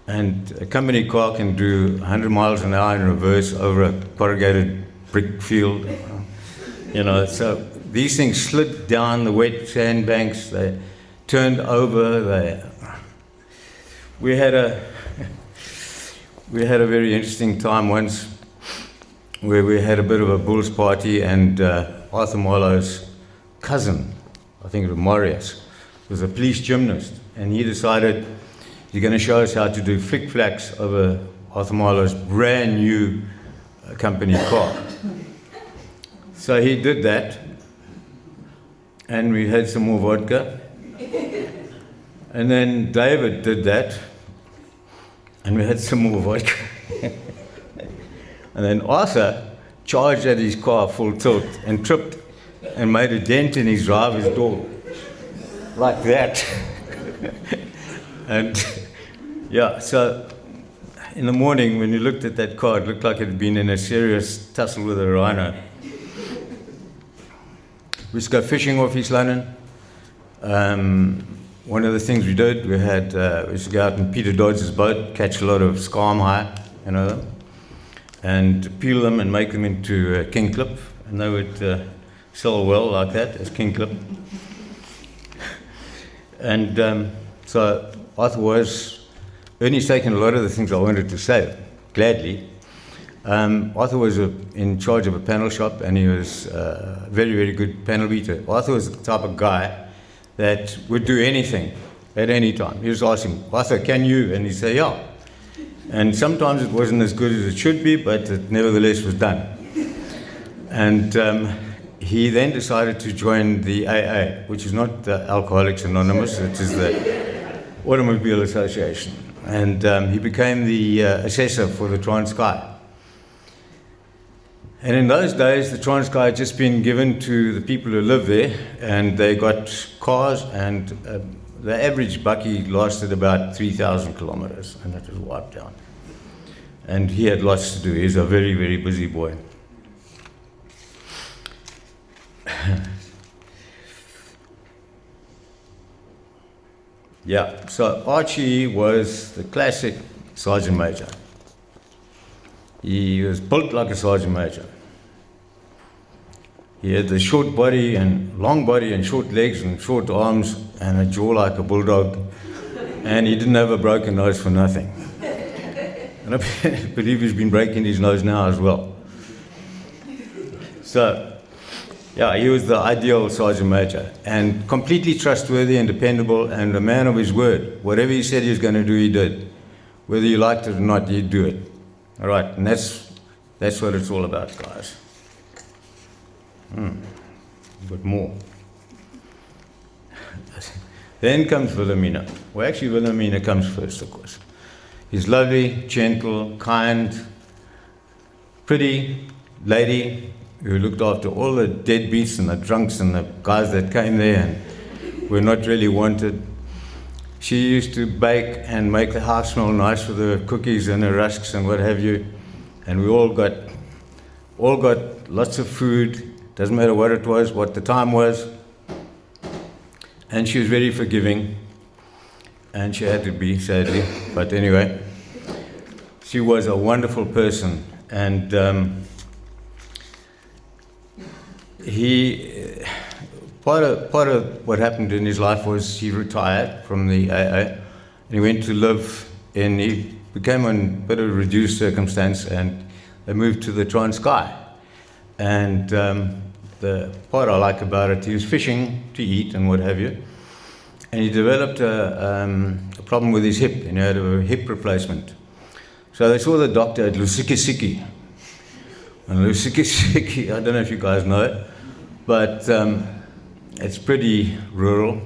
[SPEAKER 5] And a company car can do 100 miles an hour in reverse over a corrugated brick field. You know, so these things slid down the wet sandbanks. They turned over. We had a very interesting time once where we had a bit of a bulls party, and Arthur Marlow's cousin, I think it was Marius, was a police gymnast, and he decided he's going to show us how to do flick-flacks over Arthur Marlow's brand new company car. So he did that, and we had some more vodka. And then David did that, and we had some more vodka. And then Arthur charged at his car full tilt and tripped and made a dent in his driver's door, like that. And yeah, so in the morning when you looked at that car, it looked like it had been in a serious tussle with a rhino. We used to go fishing off East London. One of the things we did, we used to go out in Peter Dodge's boat, catch a lot of skarmhaai, you know, and peel them and make them into king clip, and they would sell well like that as king clip. And so Arthur Ernie's taken a lot of the things I wanted to say, gladly. Arthur was in charge of a panel shop, and he was a very, very good panel beater. Arthur was the type of guy that would do anything at any time. You just ask him, Arthur, can you? And he'd say, yeah. And sometimes it wasn't as good as it should be, but it nevertheless was done. And he then decided to join the AA, which is not the Alcoholics Anonymous, it is the Automobile Association. And he became the assessor for the Transkei. And in those days, the Transkei had just been given to the people who lived there, and they got cars, and the average bakkie lasted about 3,000 kilometers, and it was wiped out. And he had lots to do. He's a very, very busy boy. Yeah, so Archie was the classic Sergeant Major. He was built like a Sergeant Major. He had the short body and long body and short legs and short arms and a jaw like a bulldog. And he didn't have a broken nose for nothing. And I believe he's been breaking his nose now as well. So, yeah, he was the ideal Sergeant Major, and completely trustworthy and dependable, and a man of his word. Whatever he said he was going to do, he did. Whether you liked it or not, he'd do it. All right, and that's what it's all about, guys. But more. Then comes Wilhelmina. Well, actually, Wilhelmina comes first, of course. He's lovely, gentle, kind, pretty lady who looked after all the deadbeats and the drunks and the guys that came there and were not really wanted. She used to bake and make the house smell nice with her cookies and her rusks and what have you. And we all got lots of food. Doesn't matter what it was, what the time was. And she was very forgiving. And she had to be, sadly. But anyway, she was a wonderful person. And part of what happened in his life was he retired from the AA. And he went to live he became in a bit of a reduced circumstance, and they moved to the Transkei. And the part I like about it, he was fishing to eat and what have you. And he developed a problem with his hip, and he had a hip replacement. So they saw the doctor at Lusikisiki. And Lusikisiki, I don't know if you guys know it, but it's pretty rural.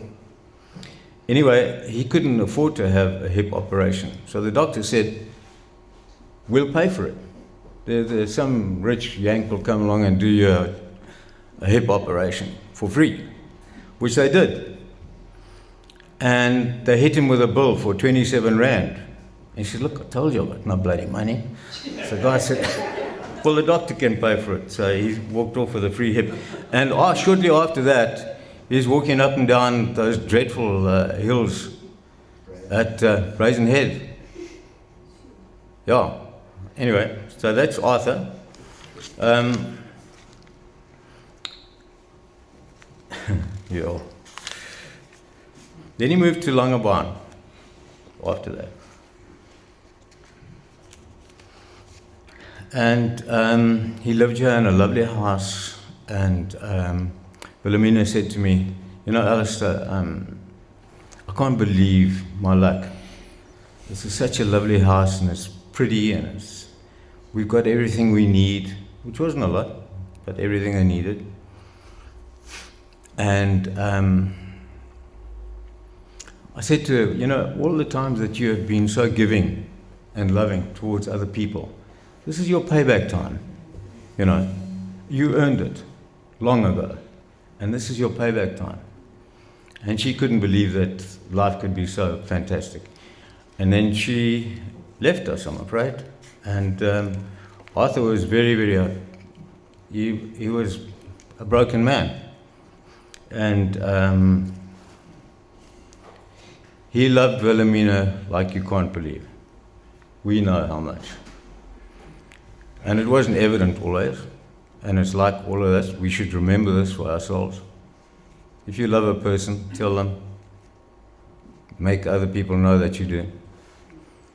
[SPEAKER 5] Anyway, he couldn't afford to have a hip operation. So the doctor said, we'll pay for it. There's some rich yank will come along and do you a hip operation for free, which they did. And they hit him with a bill for 27 Rand. He said, look, I told you I've got no bloody money. So the guy said, well, the doctor can pay for it. So he walked off with a free hip. And shortly after that, he's walking up and down those dreadful hills at Brazen Head. Yeah. Anyway, so that's Arthur. Yeah. Then he moved to Langebaan after that. And he lived here in a lovely house. And Wilhelmina said to me, you know, Alistair, I can't believe my luck. This is such a lovely house, and it's pretty, and we've got everything we need, which wasn't a lot, but everything I needed. And I said to her, you know, all the times that you have been so giving and loving towards other people, this is your payback time. You know, you earned it long ago, and this is your payback time. And she couldn't believe that life could be so fantastic. And then she left us, I'm afraid. And Arthur was very, very, he was a broken man. And he loved Wilhelmina like you can't believe. We know how much. And it wasn't evident always. And it's like all of this, we should remember this for ourselves. If you love a person, tell them. Make other people know that you do.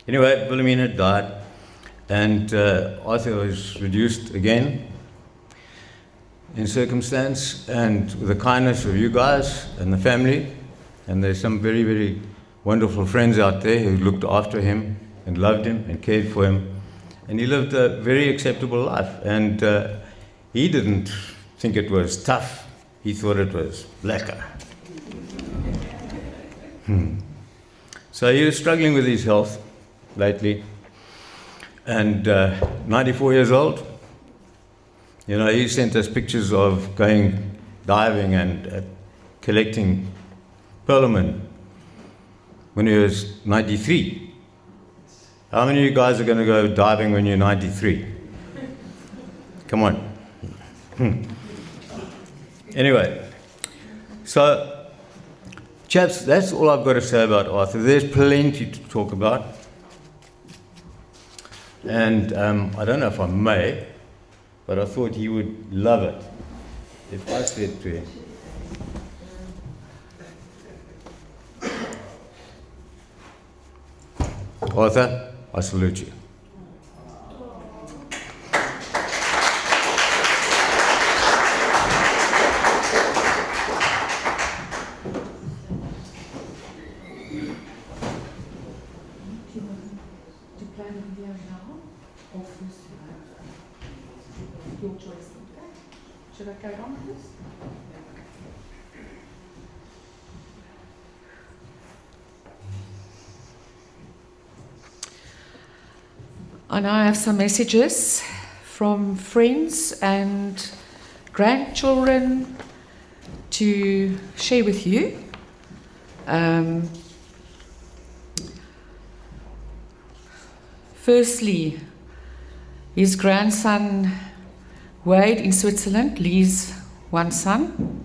[SPEAKER 5] Anyway, Wilhelmina died. And Arthur was reduced again in circumstance, and with the kindness of you guys and the family, and there's some very, very wonderful friends out there who looked after him and loved him and cared for him. And he lived a very acceptable life. And he didn't think it was tough. He thought it was lekker. So he was struggling with his health lately. And 94 years old. You know, he sent us pictures of going diving and collecting perlman when he was 93. How many of you guys are going to go diving when you're 93? Come on. Anyway, so, chaps, that's all I've got to say about Arthur. There's plenty to talk about. And I don't know if I may, but I thought he would love it if I said to him, Arthur, I salute you.
[SPEAKER 3] Your choice. Okay. Should I carry on with this? I now have some messages from friends and grandchildren to share with you. Firstly, his grandson Wade in Switzerland, Lee's one son.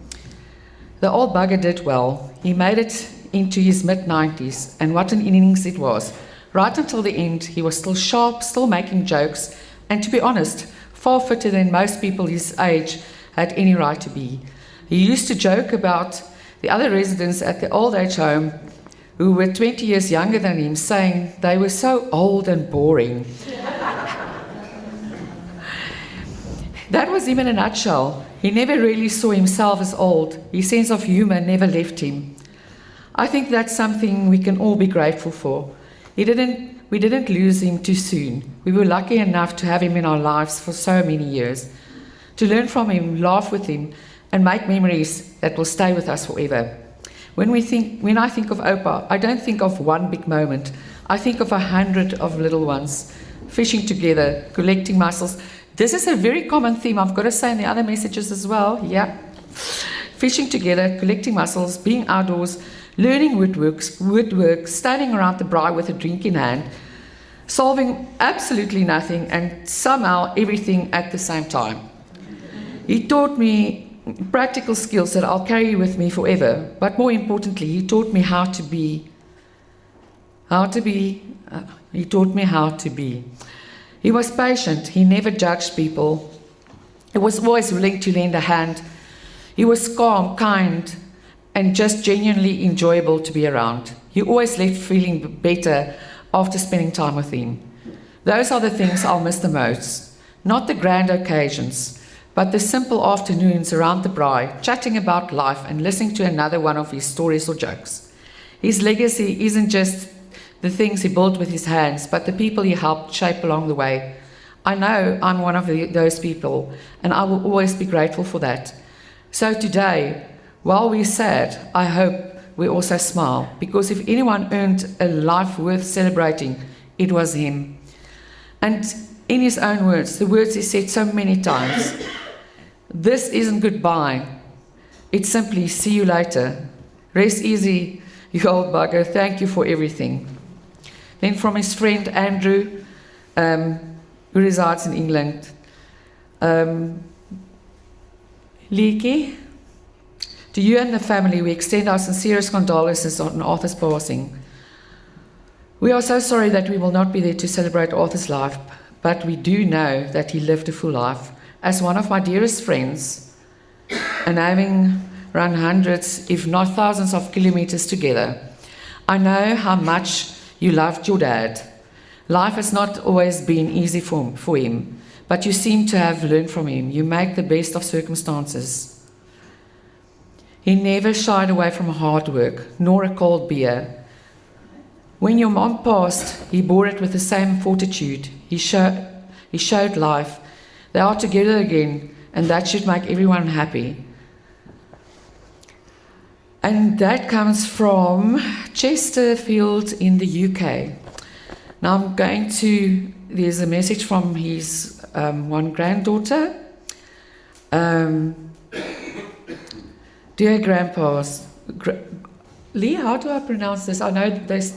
[SPEAKER 3] The old bugger did well. He made it into his mid-90s, and what an innings it was. Right until the end, he was still sharp, still making jokes, and to be honest, far fitter than most people his age had any right to be. He used to joke about the other residents at the old age home who were 20 years younger than him, saying they were so old and boring. That was him in a nutshell. He never really saw himself as old. His sense of humor never left him. I think that's something we can all be grateful for. We didn't lose him too soon. We were lucky enough to have him in our lives for so many years, to learn from him, laugh with him, and make memories that will stay with us forever. When I think of Oupa, I don't think of one big moment. I think of 100 of little ones, fishing together, collecting mussels. This is a very common theme, I've got to say in the other messages as well, yeah. Fishing together, collecting mussels, being outdoors, learning woodwork, standing around the braai with a drink in hand, solving absolutely nothing and somehow everything at the same time. He taught me practical skills that I'll carry with me forever, but more importantly, he taught me how to be. He taught me how to be. He was patient. He never judged people. He was always willing to lend a hand. He was calm, kind, and just genuinely enjoyable to be around. He always left feeling better after spending time with him. Those are the things I'll miss the most. Not the grand occasions, but the simple afternoons around the braai, chatting about life and listening to another one of his stories or jokes. His legacy isn't just the things he built with his hands, but the people he helped shape along the way. I know I'm one of those people, and I will always be grateful for that. So today, while we're sad, I hope we also smile, because if anyone earned a life worth celebrating, it was him. And in his own words, the words he said so many times, this isn't goodbye, it's simply see you later. Rest easy, you old bugger, thank you for everything. Then from his friend Andrew, who resides in England. Leaky, to you and the family, we extend our sincerest condolences on Arthur's passing. We are so sorry that we will not be there to celebrate Arthur's life, but we do know that he lived a full life. As one of my dearest friends, and having run hundreds, if not thousands of kilometers together, I know how much you loved your dad. Life has not always been easy for him, but you seem to have learned from him. You make the best of circumstances. He never shied away from hard work, nor a cold beer. When your mom passed, he bore it with the same fortitude. He showed life. They are together again, and that should make everyone happy. And that comes from Chesterfield in the UK. Now I'm going to, there's a message from his one granddaughter. Dear grandpas, Lee, how do I pronounce this? I know there's,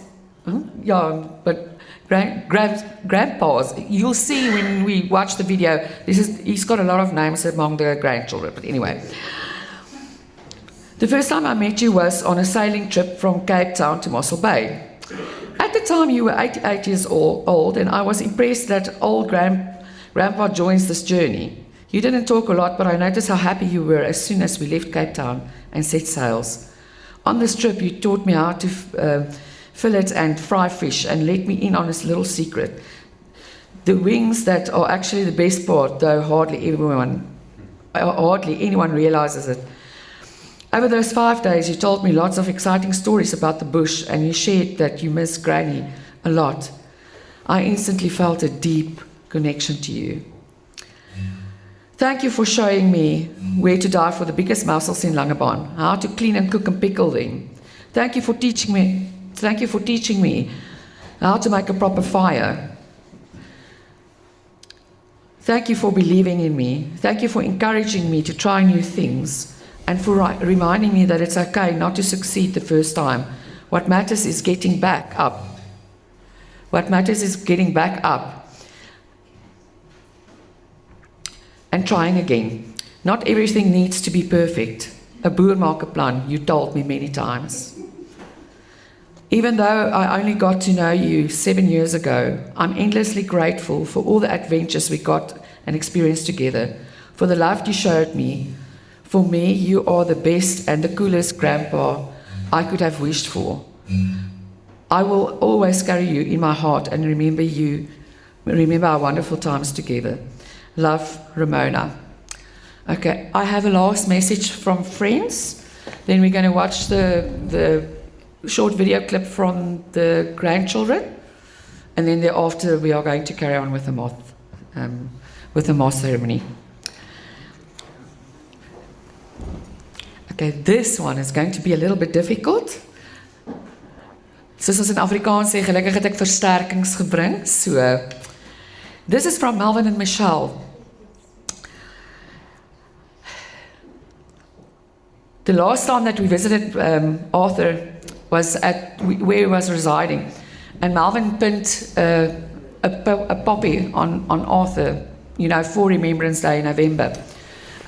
[SPEAKER 3] but grandpas, you'll see when we watch the video, he's got a lot of names among the grandchildren, but anyway. The first time I met you was on a sailing trip from Cape Town to Mossel Bay. At the time, you were 88 years old, and I was impressed that old Grandpa joins this journey. You didn't talk a lot, but I noticed how happy you were as soon as we left Cape Town and set sails. On this trip, you taught me how to fillet and fry fish and let me in on this little secret. The wings that are actually the best part, though hardly anyone realizes it. Over those 5 days, you told me lots of exciting stories about the bush, and you shared that you miss Granny a lot. I instantly felt a deep connection to you. Thank you for showing me where to dive for the biggest mussels in Langebaan, how to clean and cook and pickle them. Thank you for teaching me how to make a proper fire. Thank you for believing in me. Thank you for encouraging me to try new things, and for reminding me that it's okay not to succeed the first time. What matters is getting back up. What matters is getting back up and trying again. Not everything needs to be perfect. A boer maak 'n plan, you told me many times. Even though I only got to know you 7 years ago, I'm endlessly grateful for all the adventures we got and experienced together, for the love you showed me. For me, you are the best and the coolest grandpa I could have wished for. I will always carry you in my heart and remember our wonderful times together. Love, Ramona. Okay, I have a last message from friends. Then we're going to watch the short video clip from the grandchildren. And then thereafter, we are going to carry on with the moth ceremony. Okay, this one is going to be a little bit difficult. Soos ons in Afrikaans sê, gelukkig het ek versterkings gebring. So, this is from Melvin and Michelle. The last time that we visited Arthur was at where he was residing, and Melvin pinned a poppy on Arthur, for Remembrance Day in November.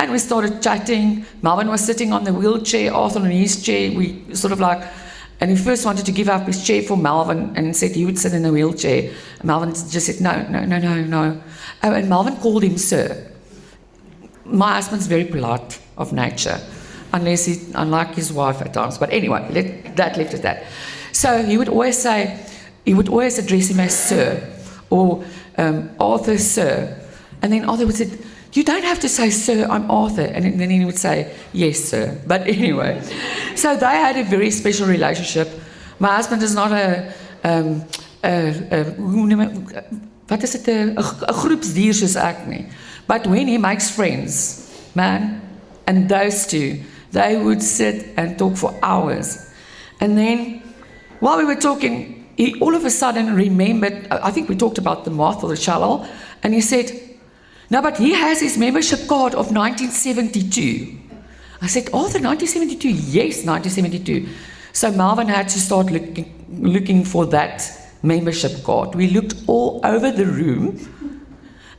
[SPEAKER 3] And we started chatting. Melvin was sitting on the wheelchair, Arthur on his chair. We sort of and he first wanted to give up his chair for Melvin and said he would sit in the wheelchair. And Melvin just said, no. Oh, and Melvin called him sir. My husband's very polite of nature, unlike his wife at times. But anyway, left at that. So he would always address him as sir, or Arthur sir. And then Arthur would say, you don't have to say, sir, I'm Arthur. And then he would say, yes, sir. But anyway, so they had a very special relationship. My husband is not a groepsdier soos ek nie. But when he makes friends, man, and those two, they would sit and talk for hours. And then, while we were talking, he all of a sudden remembered, I think we talked about the moth or the shalal, and he said, no, but he has his membership card of 1972. I said, Arthur, 1972? Yes, 1972. So Melvin had to start looking for that membership card. We looked all over the room,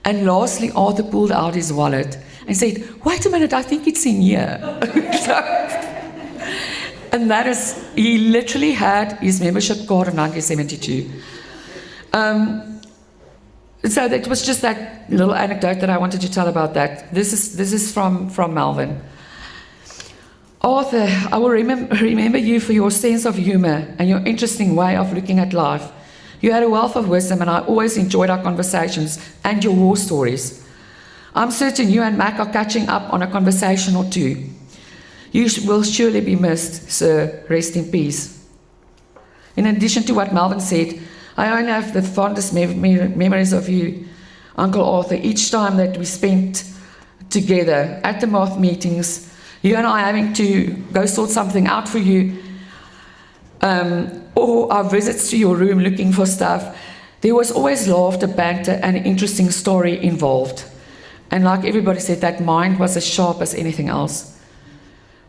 [SPEAKER 3] and lastly, Arthur pulled out his wallet and said, wait a minute, I think it's in here. And that is, he literally had his membership card of 1972. So that was just that little anecdote that I wanted to tell about that. This is from Melvin. Arthur, I will remember you for your sense of humor and your interesting way of looking at life. You had a wealth of wisdom, and I always enjoyed our conversations and your war stories. I'm certain you and Mac are catching up on a conversation or two. You will surely be missed, sir. Rest in peace. In addition to what Melvin said, I only have the fondest memories of you, Uncle Arthur, each time that we spent together at the moth meetings, you and I having to go sort something out for you, or our visits to your room looking for stuff. There was always laughter, banter, and an interesting story involved. And like everybody said, that mind was as sharp as anything else.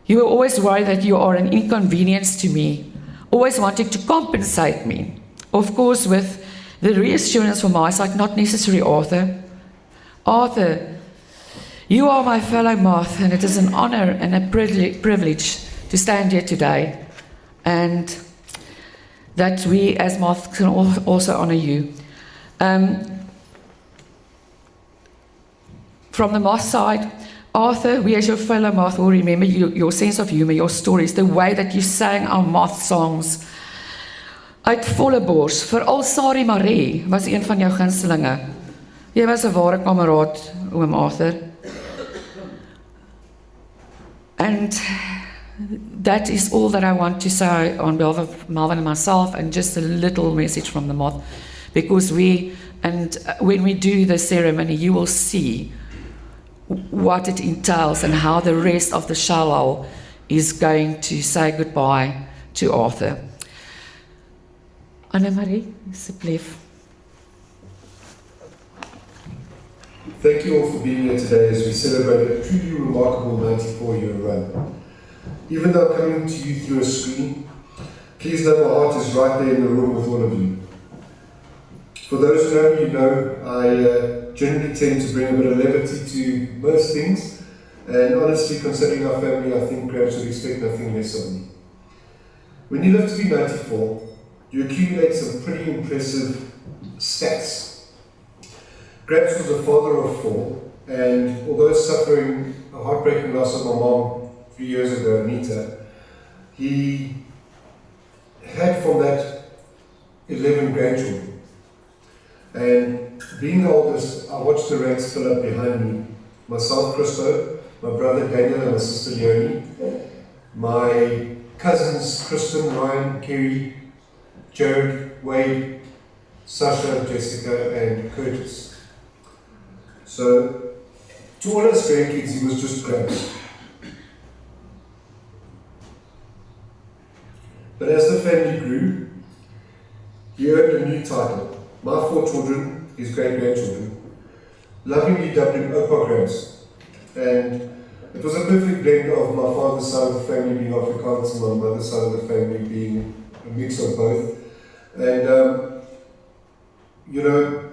[SPEAKER 3] You were always worried that you are an inconvenience to me, always wanting to compensate me. Of course, with the reassurance from my side, not necessary, Arthur. Arthur, you are my fellow moth, and it is an honor and a privilege to stand here today, and that we as moths can also honor you. From the moth side, Arthur, we as your fellow moth will remember your sense of humor, your stories, the way that you sang our moth songs. Uit volle bors, veral Sari Marie was een van jou gunstelinge. Jy was 'n ware kameraad, oom Arthur. And that is all that I want to say on behalf of Melvin and myself, and just a little message from the moth, because when we do the ceremony, you will see what it entails and how the rest of the shalal is going to say goodbye to Arthur. Annemarie, asseblief.
[SPEAKER 6] Thank you all for being here today as we celebrate a truly remarkable 94-year run. Even though coming to you through a screen, please know my heart is right there in the room with all of you. For those who know me, you know I generally tend to bring a bit of levity to most things, and honestly, considering our family, I think Graham should expect nothing less of me. When you live to be 94, you accumulate some pretty impressive stats. Gramps was a father of 4, and although suffering a heartbreaking loss of my mom 3 years ago, Anita, he had from that 11 grandchildren. And being the oldest, I watched the ranks fill up behind me. Myself, Christo, my brother Daniel, and my sister Leonie, my cousins Kristen, Ryan, Kerry, Jared, Wade, Sasha, Jessica, and Curtis. So, to all us grandkids, he was just Gramps. But as the family grew, he earned a new title. My 4 children, his great-grandchildren, lovingly dubbed him Opa Gramps. And it was a perfect blend of my father's side of the family being Afrikaans and my mother's side of the family being a mix of both. And, you know,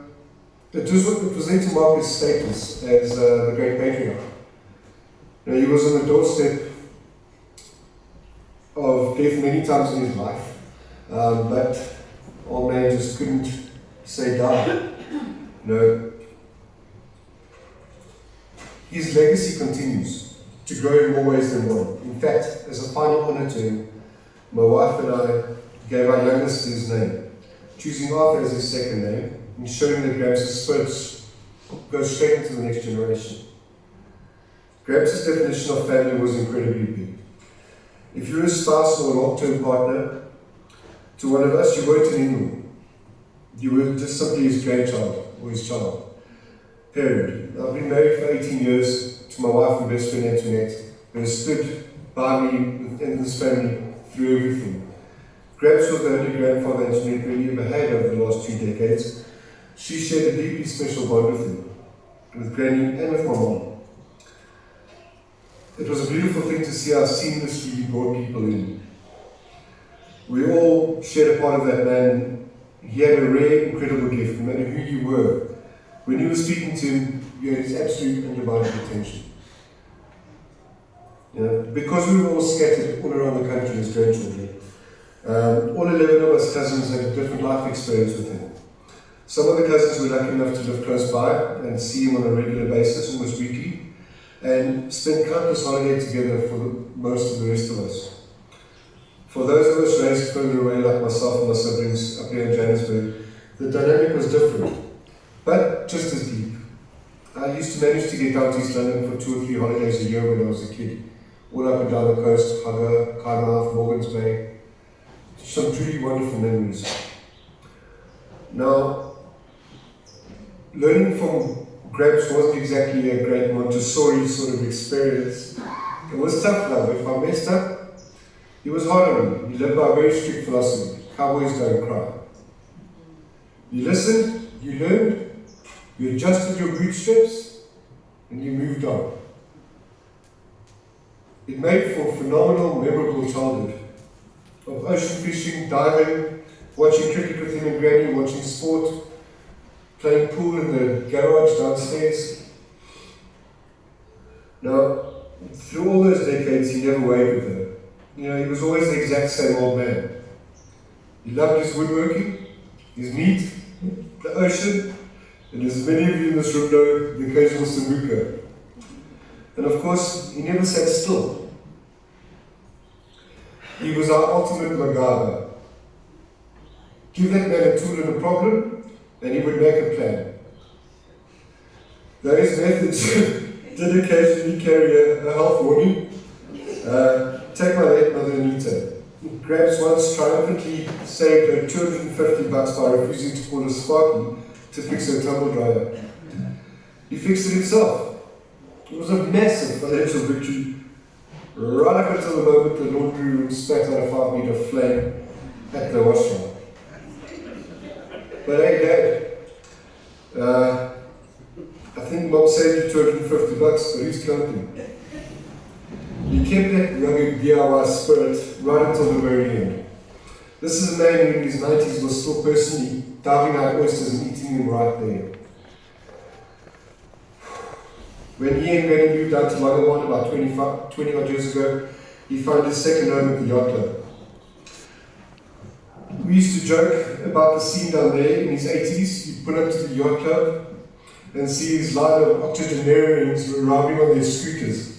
[SPEAKER 6] it was there to mark his status as the great patriarch. You know, he was on the doorstep of death many times in his life, but old man just couldn't say die. You know, his legacy continues to grow in more ways than one. In fact, as a final honor to him, my wife and I gave our youngest his name, choosing Arthur as his second name, ensuring that Gramps' spirits go straight into the next generation. Gramps' definition of family was incredibly big. If you're a spouse or a long-term partner to one of us, you weren't an in-law. You were just simply his grandchild or his child. Period. I've been married for 18 years to my wife and best friend Antoinette, who has stood by me and this family through everything. Gramps was the only grandfather Antoinette really ever had over the last 2 decades. She shared a deeply special bond with him, with Granny and with my mom. It was a beautiful thing to see how seamlessly he brought people in. We all shared a part of that man. He had a rare, incredible gift, no matter who you were. When you were speaking to him, you had his absolute undivided attention. You know, because we were all scattered all around the country as grandchildren, all 11 of us cousins had a different life experience with him. Some of the cousins were lucky enough to live close by and see him on a regular basis, almost weekly, and spend countless holidays together for most of the rest of us. For those of us raised further away, like myself and my siblings up here in Johannesburg, The dynamic was different, but just as deep. I used to manage to get down to East London for 2 or 3 holidays a year when I was a kid. All up and down the coast, Hugger, Carmouth, Morgan's Bay. Some truly wonderful memories. Now, learning from Gramps wasn't exactly a great Montessori sort of experience. It was tough now. If I messed up, he was hard on me. He lived by a very strict philosophy. Cowboys don't cry. You listened, you learned, you adjusted your bootstraps, and you moved on. It made for a phenomenal, memorable childhood. Of ocean fishing, diving, watching cricket with him and Granny, watching sport, playing pool in the garage downstairs. Now, through all those decades, he never wavered though. You know, he was always the exact same old man. He loved his woodworking, his meat, the ocean, and as many of you in this room know, the occasional sambuca. And of course, he never sat still. He was our ultimate MacGyver. Give that man a tool and a problem, and he would make a plan. Though his methods did occasionally carry a health warning. Take my late mother Anita. Gramps once triumphantly saved her $250 by refusing to call a Sparky to fix her tumble dryer. He fixed it himself. It was a massive financial victory, right up until the moment the laundry room spat out a 5-meter flame at the washroom. But hey, Dad, I think Mom saved you $250, but who's counting? He kept that rugged DIY spirit right until the very end. This is a man who in his 90s was still personally diving out oysters and eating them right there. When he and Granny moved out to Lagavon about 20 odd years ago, he found his second home at the yacht club. We used to joke about the scene down there in his 80s. He'd pull up to the yacht club and see his line of octogenarians arriving on their scooters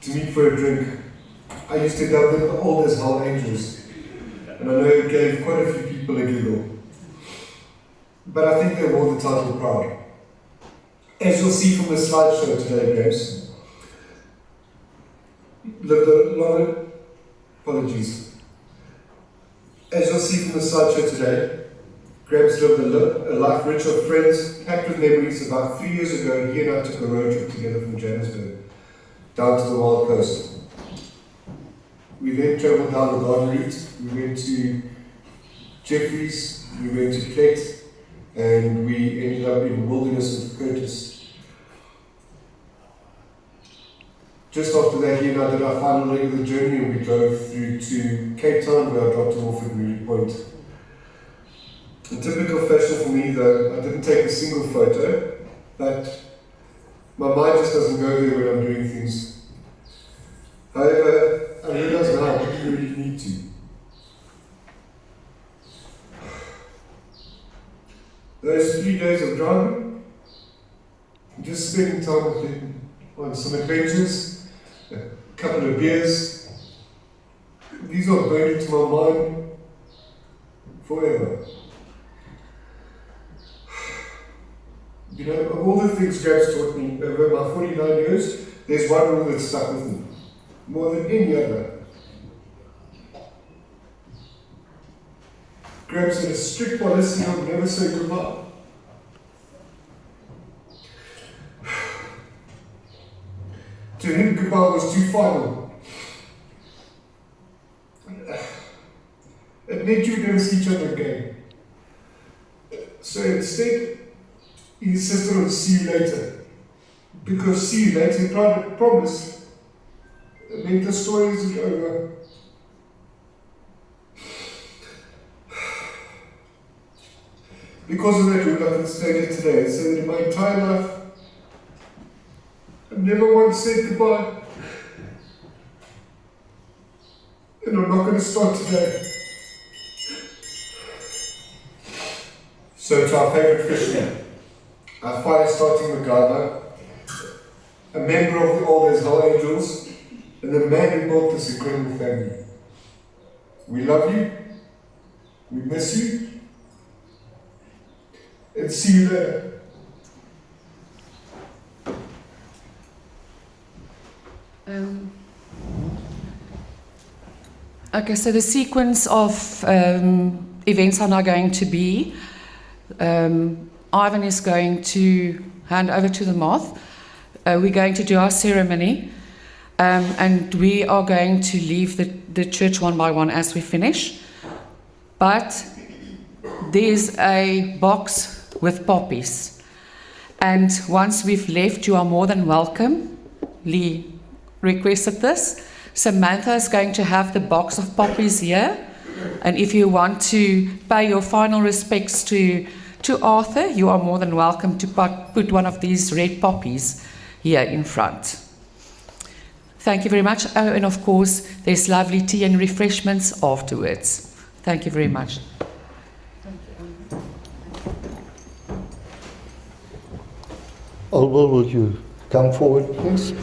[SPEAKER 6] to meet for a drink. I used to dub them old as hell angels, and I know it gave quite a few people a giggle. But I think they wore the title proud. As you'll see from the slideshow today, Gramps lived a long, apologies. As you'll see from the slideshow today, Gramps lived a life rich of friends, packed with memories. About 3 years ago, he and I took a road trip together from Johannesburg down to the Wild Coast. We then travelled down the garden route. We went to Jeffries, we went to Plett, and we ended up in the wilderness with Curtis. Just after that, he and I did our final leg of the journey, and we drove through to Cape Town, where I dropped him off at Moody Point. In typical fashion for me, though, I didn't take a single photo, but my mind just doesn't go there when I'm doing things. However, I realize now I didn't really need to. Those 3 days of driving, just spending time with him on some adventures, a couple of beers, these are burned into my mind forever. You know, of all the things Gramps taught me over my 49 years, there's one rule that stuck with me, more than any other. Gramps had a strict policy of never say goodbye. To him, goodbye was too final. It meant you would never see each other again. So instead, he insisted on see you later. Because see you later, private promise, it meant the story isn't over. Because of that rule, I can stand here today and say that in my entire life, I've never once said goodbye. And I'm not going to start today. So to our favourite fisherman, our fire-starting MacGyver, a member of the Old as Hell Angels, and the man who built this incredible family. We love you, we miss you, and see you later.
[SPEAKER 3] Okay, so the sequence of events are now going to be, Ivan is going to hand over to the moth. We're going to do our ceremony, and we are going to leave the church one by one as we finish. But there's a box with poppies, and once we've left, you are more than welcome. Lee requested this. Samantha is going to have the box of poppies here, and if you want to pay your final respects to Arthur, you are more than welcome to put one of these red poppies here in front. Thank you very much. Oh, and of course, there's lovely tea and refreshments afterwards. Thank you very much.
[SPEAKER 1] Olwell, will you come forward, please?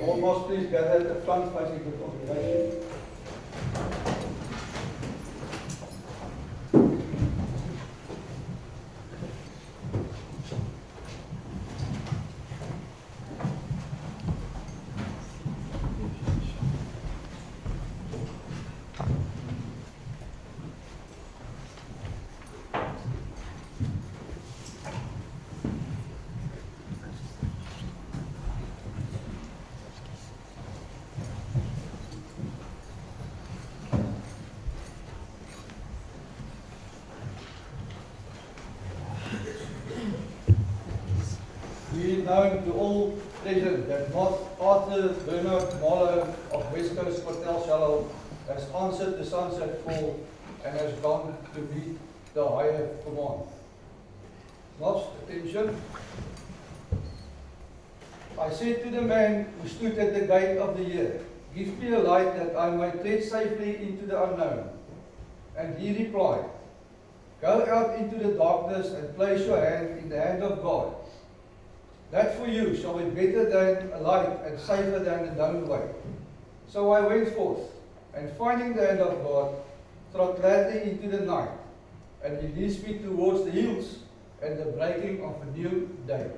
[SPEAKER 7] Almost please gather at the front facing the congregation. Be it known to all present that Arthur Bernard Marlow of West Coast Hotel Shallow has answered the sunset call and has gone to meet the higher command. Much attention. I said to the man who stood at the gate of the year, "Give me a light that I may tread safely into the unknown." And he replied, "Go out into the darkness and place your hand in the hand of God. That for you shall be better than a light and safer than a known way." So I went forth, and finding the hand of God, trod gladly into the night, and he leads me towards the hills and the breaking of a new day.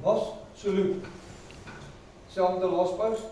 [SPEAKER 7] Nos salute. Self the last post.